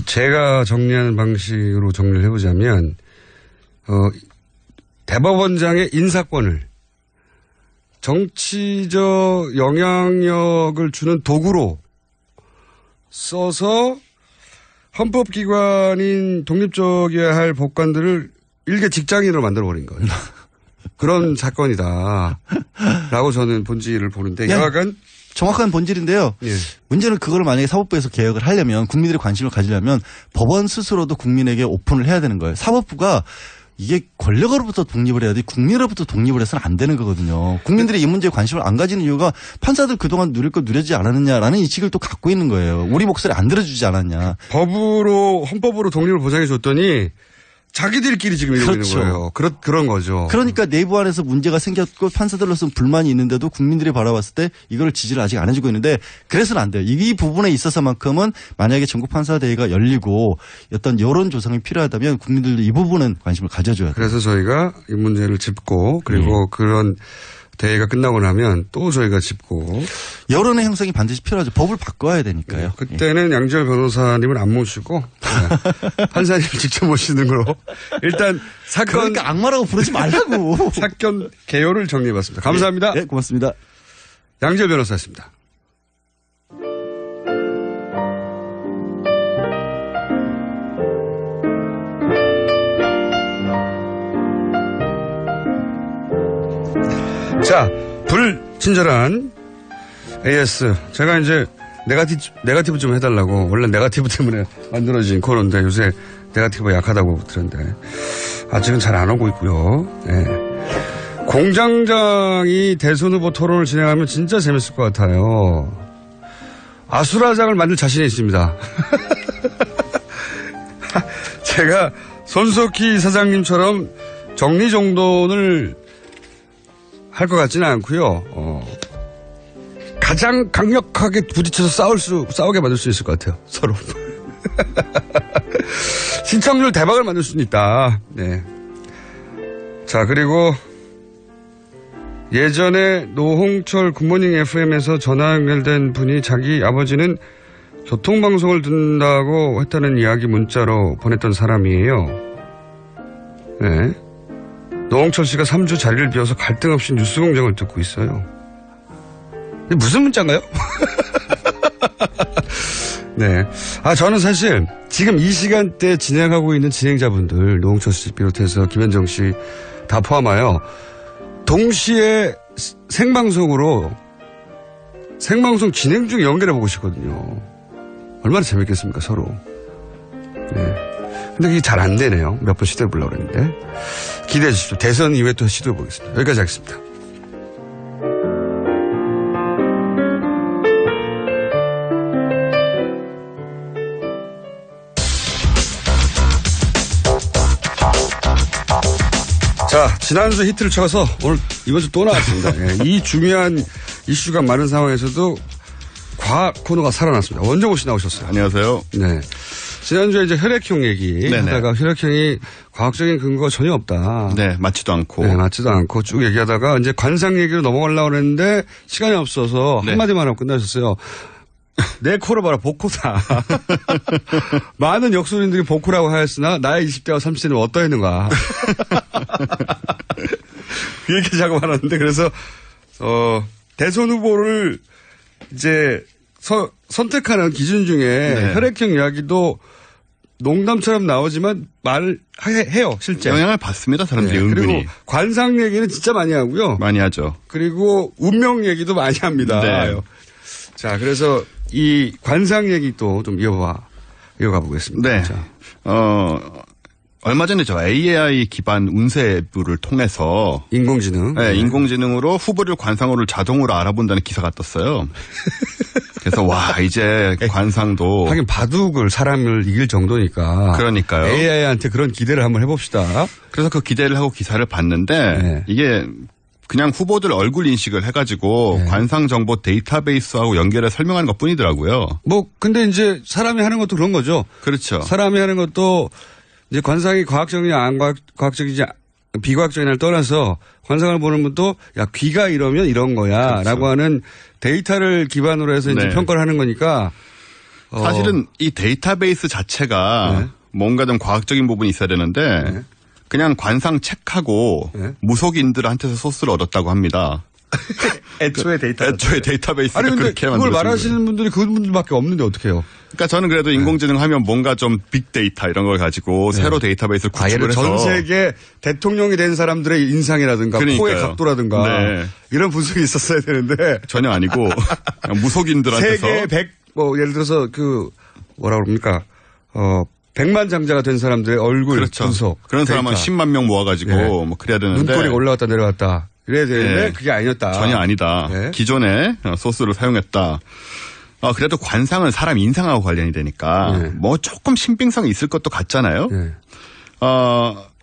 제가 정리하는 방식으로 정리를 해보자면 대법원장의 인사권을 정치적 영향력을 주는 도구로 써서 헌법기관인 독립적이어야 할 법관들을 일개 직장인으로 만들어버린 거예요. 그런 사건이다. 라고 저는 본질을 보는데 약간 정확한 본질인데요. 문제는 그걸 만약에 사법부에서 개혁을 하려면 국민들의 관심을 가지려면 법원 스스로도 국민에게 오픈을 해야 되는 거예요. 사법부가 이게 권력으로부터 독립을 해야 돼. 국민으로부터 독립을 해서는 안 되는 거거든요. 국민들이 이 문제에 관심을 안 가지는 이유가 판사들 그동안 누릴 거 누리지 않았느냐라는 인식을 또 갖고 있는 거예요. 우리 목소리 안 들어주지 않았냐. 헌법으로 독립을 보장해 줬더니 자기들끼리 지금 이러고 있는 거예요. 그런 거죠. 그러니까 내부 안에서 문제가 생겼고 판사들로서는 불만이 있는데도 국민들이 바라봤을 때 이걸 지지를 아직 안 해주고 있는데 그래서는 안 돼요. 이 부분에 있어서만큼은 만약에 전국 판사 대회가 열리고 어떤 여론 조성이 필요하다면 국민들도 이 부분은 관심을 가져줘야 돼요. 그래서 저희가 이 문제를 짚고 그리고 그런 대회가 끝나고 나면 또 저희가 짚고 여론의 형성이 반드시 필요하죠. 법을 바꿔야 되니까요. 그때는 양지열 변호사님을 안 모시고 판사님을 직접 모시는 걸로 일단 사건 그러니까 악마라고 부르지 말라고. 사건 개요를 정리해봤습니다. 감사합니다. 네, 고맙습니다. 양지열 변호사였습니다. 자, 불친절한 AS. 제가 이제 네거티브 좀 해달라고. 원래 네거티브 때문에 만들어진 코너인데 요새 네거티브가 약하다고 들었는데 아직은 잘 안 오고 있고요. 네. 공장장이 대선 후보 토론을 진행하면 진짜 재밌을 것 같아요. 아수라장을 만들 자신이 있습니다. 제가 손석희 사장님처럼 정리정돈을 할 것 같지는 않고요. 가장 강력하게 부딪혀서 싸우게 만들 수 있을 것 같아요. 서로. 시청률 대박을 만들 수는 있다. 네. 자, 그리고 예전에 노홍철 굿모닝 FM에서 전화 연결된 분이 자기 아버지는 교통방송을 듣는다고 했다는 이야기 문자로 보냈던 사람이에요. 네. 노홍철 씨가 3주 자리를 비워서 갈등 없이 뉴스 공장을 듣고 있어요. 무슨 문자인가요? 네. 저는 사실 지금 이 시간대 진행하고 있는 진행자분들, 노홍철 씨 비롯해서 김현정 씨 다 포함하여 동시에 생방송 진행 중 연결해보고 싶거든요. 얼마나 재밌겠습니까, 서로. 네. 근데 그게 잘 안 되네요. 몇 번 시도해보려고 그랬는데. 기대해 주십시오. 대선 이후에 또 시도해보겠습니다. 여기까지 하겠습니다. 자, 지난주 히트를 쳐서 오늘 이번 주 또 나왔습니다. 예, 이 중요한 이슈가 많은 상황에서도 과학 코너가 살아났습니다. 원정호 씨 나오셨어요. 안녕하세요. 네. 지난주에 이제 혈액형 얘기 네네. 하다가 혈액형이 과학적인 근거가 전혀 없다. 네, 맞지도 않고. 네, 맞지도 않고 쭉 얘기하다가 이제 관상 얘기로 넘어가려고 했는데 시간이 없어서 네. 한마디만 하고 끝나셨어요. 내 코를 봐라, 복코다. 많은 역술인들이 복코라고 하였으나 나의 20대와 30대는 어떠했는가. 그 얘기 작업하는데 그래서 대선 후보를 이제 선택하는 기준 중에 네. 혈액형 이야기도 농담처럼 나오지만 말을 해요, 실제. 영향을 받습니다, 사람들이 네, 은근히. 그리고 관상 얘기는 진짜 많이 하고요. 많이 하죠. 그리고 운명 얘기도 많이 합니다. 네. 자, 그래서 이 관상 얘기도 좀 이어가 보겠습니다. 네. 자. 얼마 전에 저 AI 기반 운세 앱을 통해서 인공지능. 네, 인공지능으로 후보를 관상어를 자동으로 알아본다는 기사가 떴어요. 그래서 와, 이제 관상도 하긴 바둑을 사람을 이길 정도니까. 그러니까요. AI한테 그런 기대를 한번 해봅시다. 그래서 그 기대를 하고 기사를 봤는데 네. 이게 그냥 후보들 얼굴 인식을 해가지고 네. 관상 정보 데이터베이스하고 연결해 설명하는 것 뿐이더라고요. 근데 이제 사람이 하는 것도 그런 거죠. 그렇죠. 사람이 하는 것도 이제 관상이 과학적이냐 안 과학적이냐 비과학적이냐를 떠나서 관상을 보는 분도 야, 귀가 이러면 이런 거야. 그렇죠. 라고 하는 데이터를 기반으로 해서 이제 네. 평가를 하는 거니까. 사실은 이 데이터베이스 자체가 네. 뭔가 좀 과학적인 부분이 있어야 되는데 네. 그냥 관상 책하고 네. 무속인들한테서 소스를 얻었다고 합니다. 애초에 데이터베이스가 아니, 근데 그렇게 그걸 만들어진 말하시는 거예요. 분들이 그분들밖에 없는데 어떡해요. 그러니까 저는 그래도 인공지능 하면 뭔가 좀 빅데이터 이런 걸 가지고 새로 데이터베이스를 구축을 해서 전 세계 대통령이 된 사람들의 인상이라든가 그러니까요. 코의 각도라든가 네. 이런 분석이 있었어야 되는데 전혀 아니고 그냥 무속인들한테서 세계 100 예를 들어서 뭐라 그럽니까 100만 장자가 된 사람들의 얼굴 그렇죠. 분석 그런 사람은 데이터. 10만 명 모아가지고 네. 뭐 그래야 되는데 눈꼬리가 올라갔다 내려갔다 이래야 되는데 네. 그게 아니었다. 전혀 아니다. 네. 기존의 소스를 사용했다. 그래도 관상은 사람 인상하고 관련이 되니까 네. 뭐 조금 신빙성이 있을 것도 같잖아요. 네.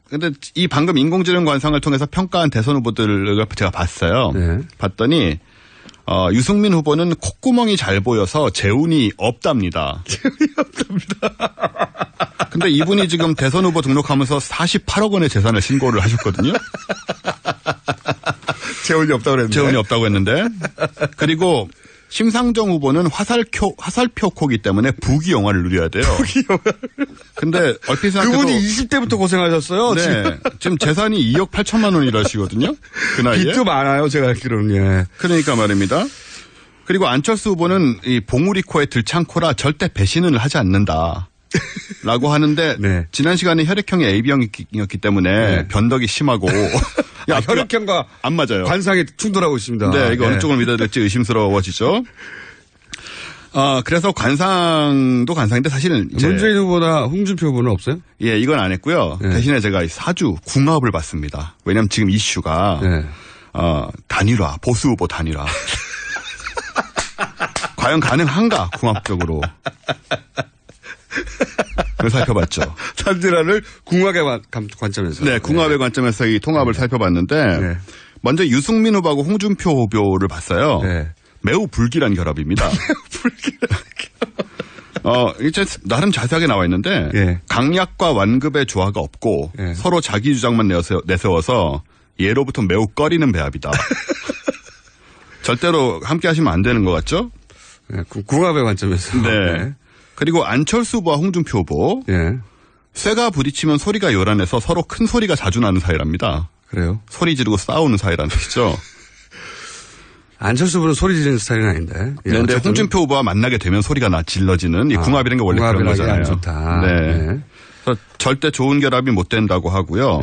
근데 이 방금 인공지능 관상을 통해서 평가한 대선 후보들을 제가 봤어요. 네. 봤더니 유승민 후보는 콧구멍이 잘 보여서 재운이 없답니다. 재운이 없답니다. 근데 이분이 지금 대선 후보 등록하면서 48억 원의 재산을 신고를 하셨거든요. 재운이 없다고 그랬는데. 재운이 없다고 했는데. 그리고 심상정 후보는 화살표 코기 때문에 부귀 영화를 누려야 돼요. 부귀 영화. 근데 얼핏 생각해도 그분이 20대부터 고생하셨어요. 네. 지금 재산이 2억 8천만 원이라시거든요. 그 나이에. 빚도 많아요. 제가 알기로는. 예. 그러니까 말입니다. 그리고 안철수 후보는 이 봉우리 코에 들창코라 절대 배신을 하지 않는다. 라고 하는데 네. 지난 시간에 혈액형이 AB형이었기 때문에 네. 변덕이 심하고 혈액형과 안 맞아요. 관상이 충돌하고 있습니다. 네, 이거 어느 쪽을 믿어야 될지 의심스러워지죠. 그래서 관상도 관상인데 사실은 문재인 후보나 홍준표 후보는 없어요? 예, 이건 안 했고요. 대신에 제가 사주 궁합을 봤습니다. 왜냐하면 지금 이슈가 단일화, 보수 후보 단일화. 과연 가능한가 궁합적으로. 그걸 살펴봤죠. 단일화를 궁합의 관점에서. 네, 궁합의 관점에서 이 통합을 살펴봤는데 먼저 유승민 후보하고 홍준표 후보를 봤어요. 매우 불길한 결합입니다. 이제 나름 자세하게 나와 있는데 강약과 완급의 조화가 없고 서로 자기 주장만 내세워서 예로부터 매우 꺼리는 배합이다. 절대로 함께 하시면 안 되는 것 같죠? 궁합의 관점에서. 네. 그리고 안철수 후보와 홍준표 후보. 쇠가 부딪히면 소리가 요란해서 서로 큰 소리가 자주 나는 사이랍니다. 그래요? 소리 지르고 싸우는 사이라는 뜻이죠. 안철수 후보는 소리 지르는 스타일은 아닌데. 그런데 홍준표 후보와 만나게 되면 소리가 질러지는 이 궁합이라는 게 원래 그런 거잖아요. 안 좋다. 네. 그래서 절대 좋은 결합이 못 된다고 하고요.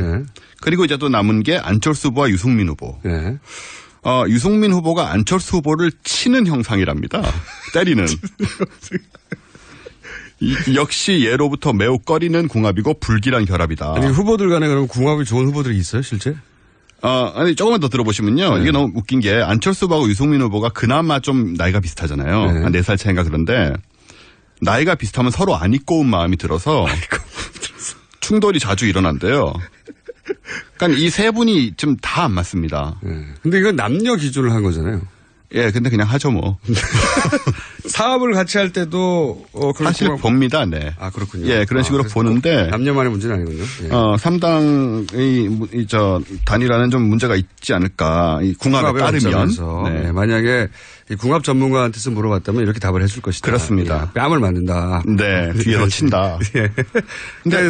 그리고 이제 또 남은 게 안철수 후보와 유승민 후보. 유승민 후보가 안철수 후보를 치는 형상이랍니다. 때리는. 역시 예로부터 매우 꺼리는 궁합이고 불길한 결합이다. 아니, 후보들 간에 그럼 궁합이 좋은 후보들이 있어요, 실제? 아니, 조금만 더 들어보시면요. 이게 너무 웃긴 게 안철수 후보하고 유승민 후보가 그나마 좀 나이가 비슷하잖아요. 한 4살 차이인가 그런데 나이가 비슷하면 서로 안 입고 온 마음이 들어서 충돌이 자주 일어난대요. 그러니까 이 세 분이 좀 다 안 맞습니다. 근데 이건 남녀 기준을 한 거잖아요. 예, 근데 그냥 하죠 뭐. 사업을 같이 할 때도 사실 봅니다. 네. 아, 그렇군요. 예, 그런 식으로 보는데 남녀만의 문제는 아니군요. 예. 3당의 단일화는 좀 문제가 있지 않을까. 이 궁합에 따르면 네. 만약에 이 궁합 전문가한테서 물어봤다면 이렇게 답을 해줄 것이다. 그렇습니다. 예, 뺨을 맞는다. 네, 뒤에서 친다. 예. 근데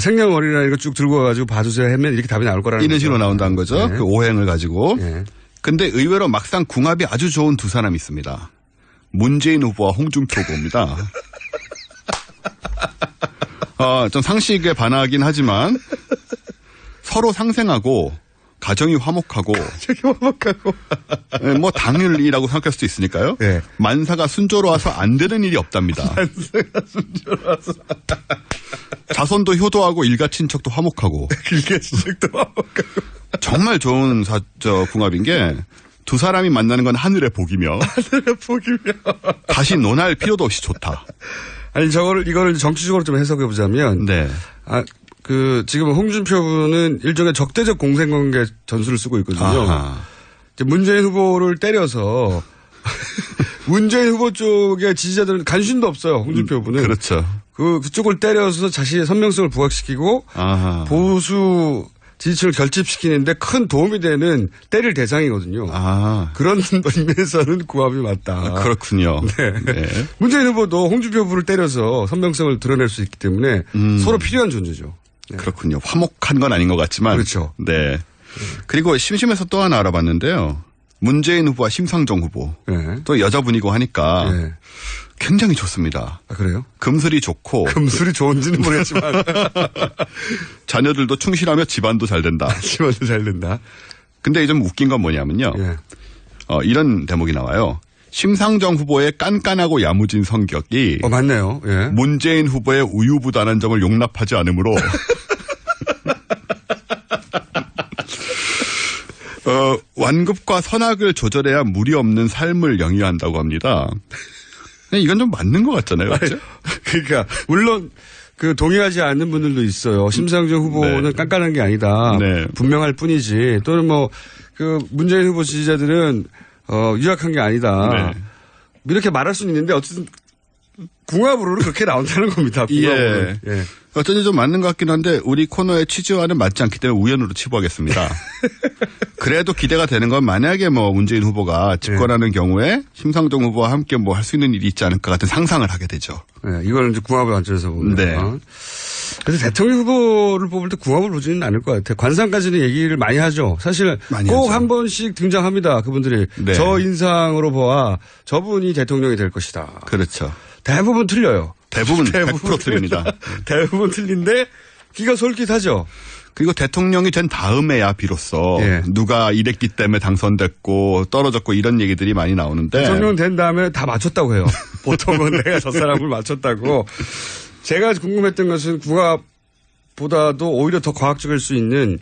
생년월일이나 이거 쭉 들고 와가지고 봐주세요 하면 이렇게 답이 나올 거라는 이런 식으로 나온다는 거죠. 네. 그 오행을 가지고. 근데 의외로 막상 궁합이 아주 좋은 두 사람이 있습니다. 문재인 후보와 홍준표 후보입니다. 좀 상식에 반하긴 하지만 서로 상생하고 가정이 화목하고 뭐 당일이라고 생각할 수도 있으니까요. 네. 만사가 순조로워서 안 되는 일이 없답니다. 만사가 순조로워서 자손도 효도하고 일가 친척도 화목하고 일가 친척도 화목하고 정말 좋은 궁합인 게 두 사람이 만나는 건 하늘의 복이며 다시 논할 필요도 없이 좋다. 아니 이거를 정치적으로 좀 해석해 보자면 지금 홍준표 후보는 일종의 적대적 공생관계 전술을 쓰고 있거든요. 이제 문재인 후보를 때려서 문재인 후보 쪽의 지지자들은 관심도 없어요. 홍준표 후보는. 그렇죠. 그쪽을 때려서 자신의 선명성을 부각시키고 보수 지지층을 결집시키는데 큰 도움이 되는 때릴 대상이거든요. 그런 면에서는 궁합이 맞다. 그렇군요. 네. 문재인 후보도 홍준표 후보를 때려서 선명성을 드러낼 수 있기 때문에 서로 필요한 존재죠. 네. 그렇군요. 화목한 건 아닌 것 같지만. 그렇죠. 네. 그리고 심심해서 또 하나 알아봤는데요. 문재인 후보와 심상정 후보. 또 여자분이고 하니까 굉장히 좋습니다. 아, 그래요? 금슬이 좋고. 금슬이 좋은지는 모르겠지만. 자녀들도 충실하며 집안도 잘 된다. 집안도 잘 된다. 근데 좀 웃긴 건 뭐냐면요. 이런 대목이 나와요. 심상정 후보의 깐깐하고 야무진 성격이. 맞네요. 예. 문재인 후보의 우유부단한 점을 용납하지 않으므로. 완급과 선악을 조절해야 무리 없는 삶을 영위한다고 합니다. 이건 좀 맞는 것 같잖아요. 그렇죠? 그러니까 물론 동의하지 않는 분들도 있어요. 심상정 후보는 깐깐한 게 아니다. 분명할 뿐이지. 또는 문재인 후보 지지자들은 유약한 게 아니다. 이렇게 말할 수는 있는데 어쨌든 궁합으로는 그렇게 나온다는 겁니다. 궁합으로는. 예. 어쩐지 좀 맞는 것 같긴 한데 우리 코너의 취지와는 맞지 않기 때문에 우연으로 치부하겠습니다. 그래도 기대가 되는 건 만약에 문재인 후보가 집권하는 경우에 심상정 후보와 함께 할 수 있는 일이 있지 않을까 같은 상상을 하게 되죠. 네, 이거는 이제 궁합을 완전해서 보면. 네. 그래서 대통령 후보를 뽑을 때 궁합을 보지는 않을 것 같아요. 관상까지는 얘기를 많이 하죠. 사실 꼭 한 번씩 등장합니다. 그분들이. 저 인상으로 보아 저분이 대통령이 될 것이다. 그렇죠. 대부분 틀려요. 대부분 100% 틀립니다. 대부분 틀린데 귀가 솔깃하죠. 그리고 대통령이 된 다음에야 비로소 예. 누가 이랬기 때문에 당선됐고 떨어졌고 이런 얘기들이 많이 나오는데 대통령 된 다음에 다 맞췄다고 해요. 보통은 내가 저 사람을 맞췄다고. 제가 궁금했던 것은 궁합보다도 오히려 더 과학적일 수 있는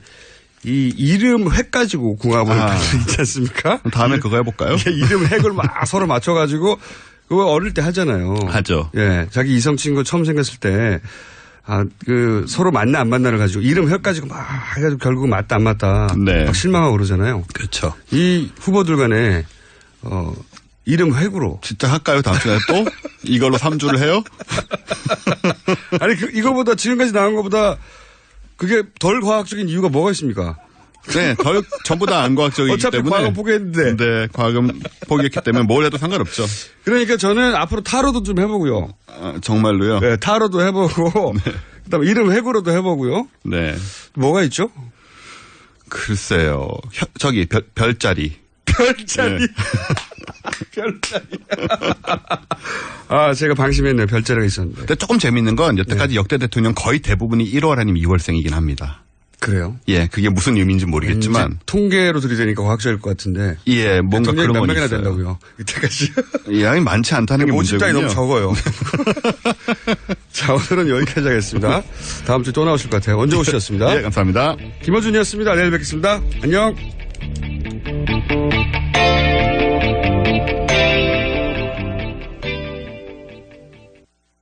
이 이름 획 가지고 궁합을 있지 않습니까? 다음에 그거 해볼까요? 이름 획을 막 서로 맞춰가지고 그거 어릴 때 하잖아요. 하죠. 예, 자기 이성 친구 처음 생겼을 때 서로 맞나 안 맞나를 가지고 이름 획 가지고 막 해가지고 결국 맞다 안 맞다 네. 막 실망하고 그러잖아요. 그렇죠. 이 후보들 간에 이름 획으로 진짜 할까요? 다음 시간에 또 이걸로 3주를 해요? 아니 이거보다 지금까지 나온 것보다 그게 덜 과학적인 이유가 뭐가 있습니까? 네, 전부 다 안 과학적이기 어차피 때문에. 과학은 포기했는데. 네, 과학은 포기했기 때문에 뭘 해도 상관없죠. 그러니까 저는 앞으로 타로도 좀 해보고요. 정말로요? 네, 타로도 해보고. 네. 그다음에 이름 획으로도 해보고요. 네. 뭐가 있죠? 글쎄요. 저기 별자리. 별자리. 네. 별자리. 제가 방심했네요. 별자리가 있었는데. 근데 조금 재밌는 건 여태까지 역대 대통령 거의 대부분이 1월 아니면 2월생이긴 합니다. 그래요? 예, 그게 무슨 의미인지 모르겠지만. 통계로 들이대니까 과학적일 것 같은데. 예, 뭔가 그런 건 몇 명이나 있어요. 된다고요? 이때까지. 양이 많지 않다는 게 문제군요. 모집장이 너무 적어요. 자, 오늘은 여기까지 하겠습니다. 다음 주에 또 나오실 것 같아요. 언제 오셨습니다? 예, 감사합니다. 김어준이었습니다. 내일 뵙겠습니다. 안녕.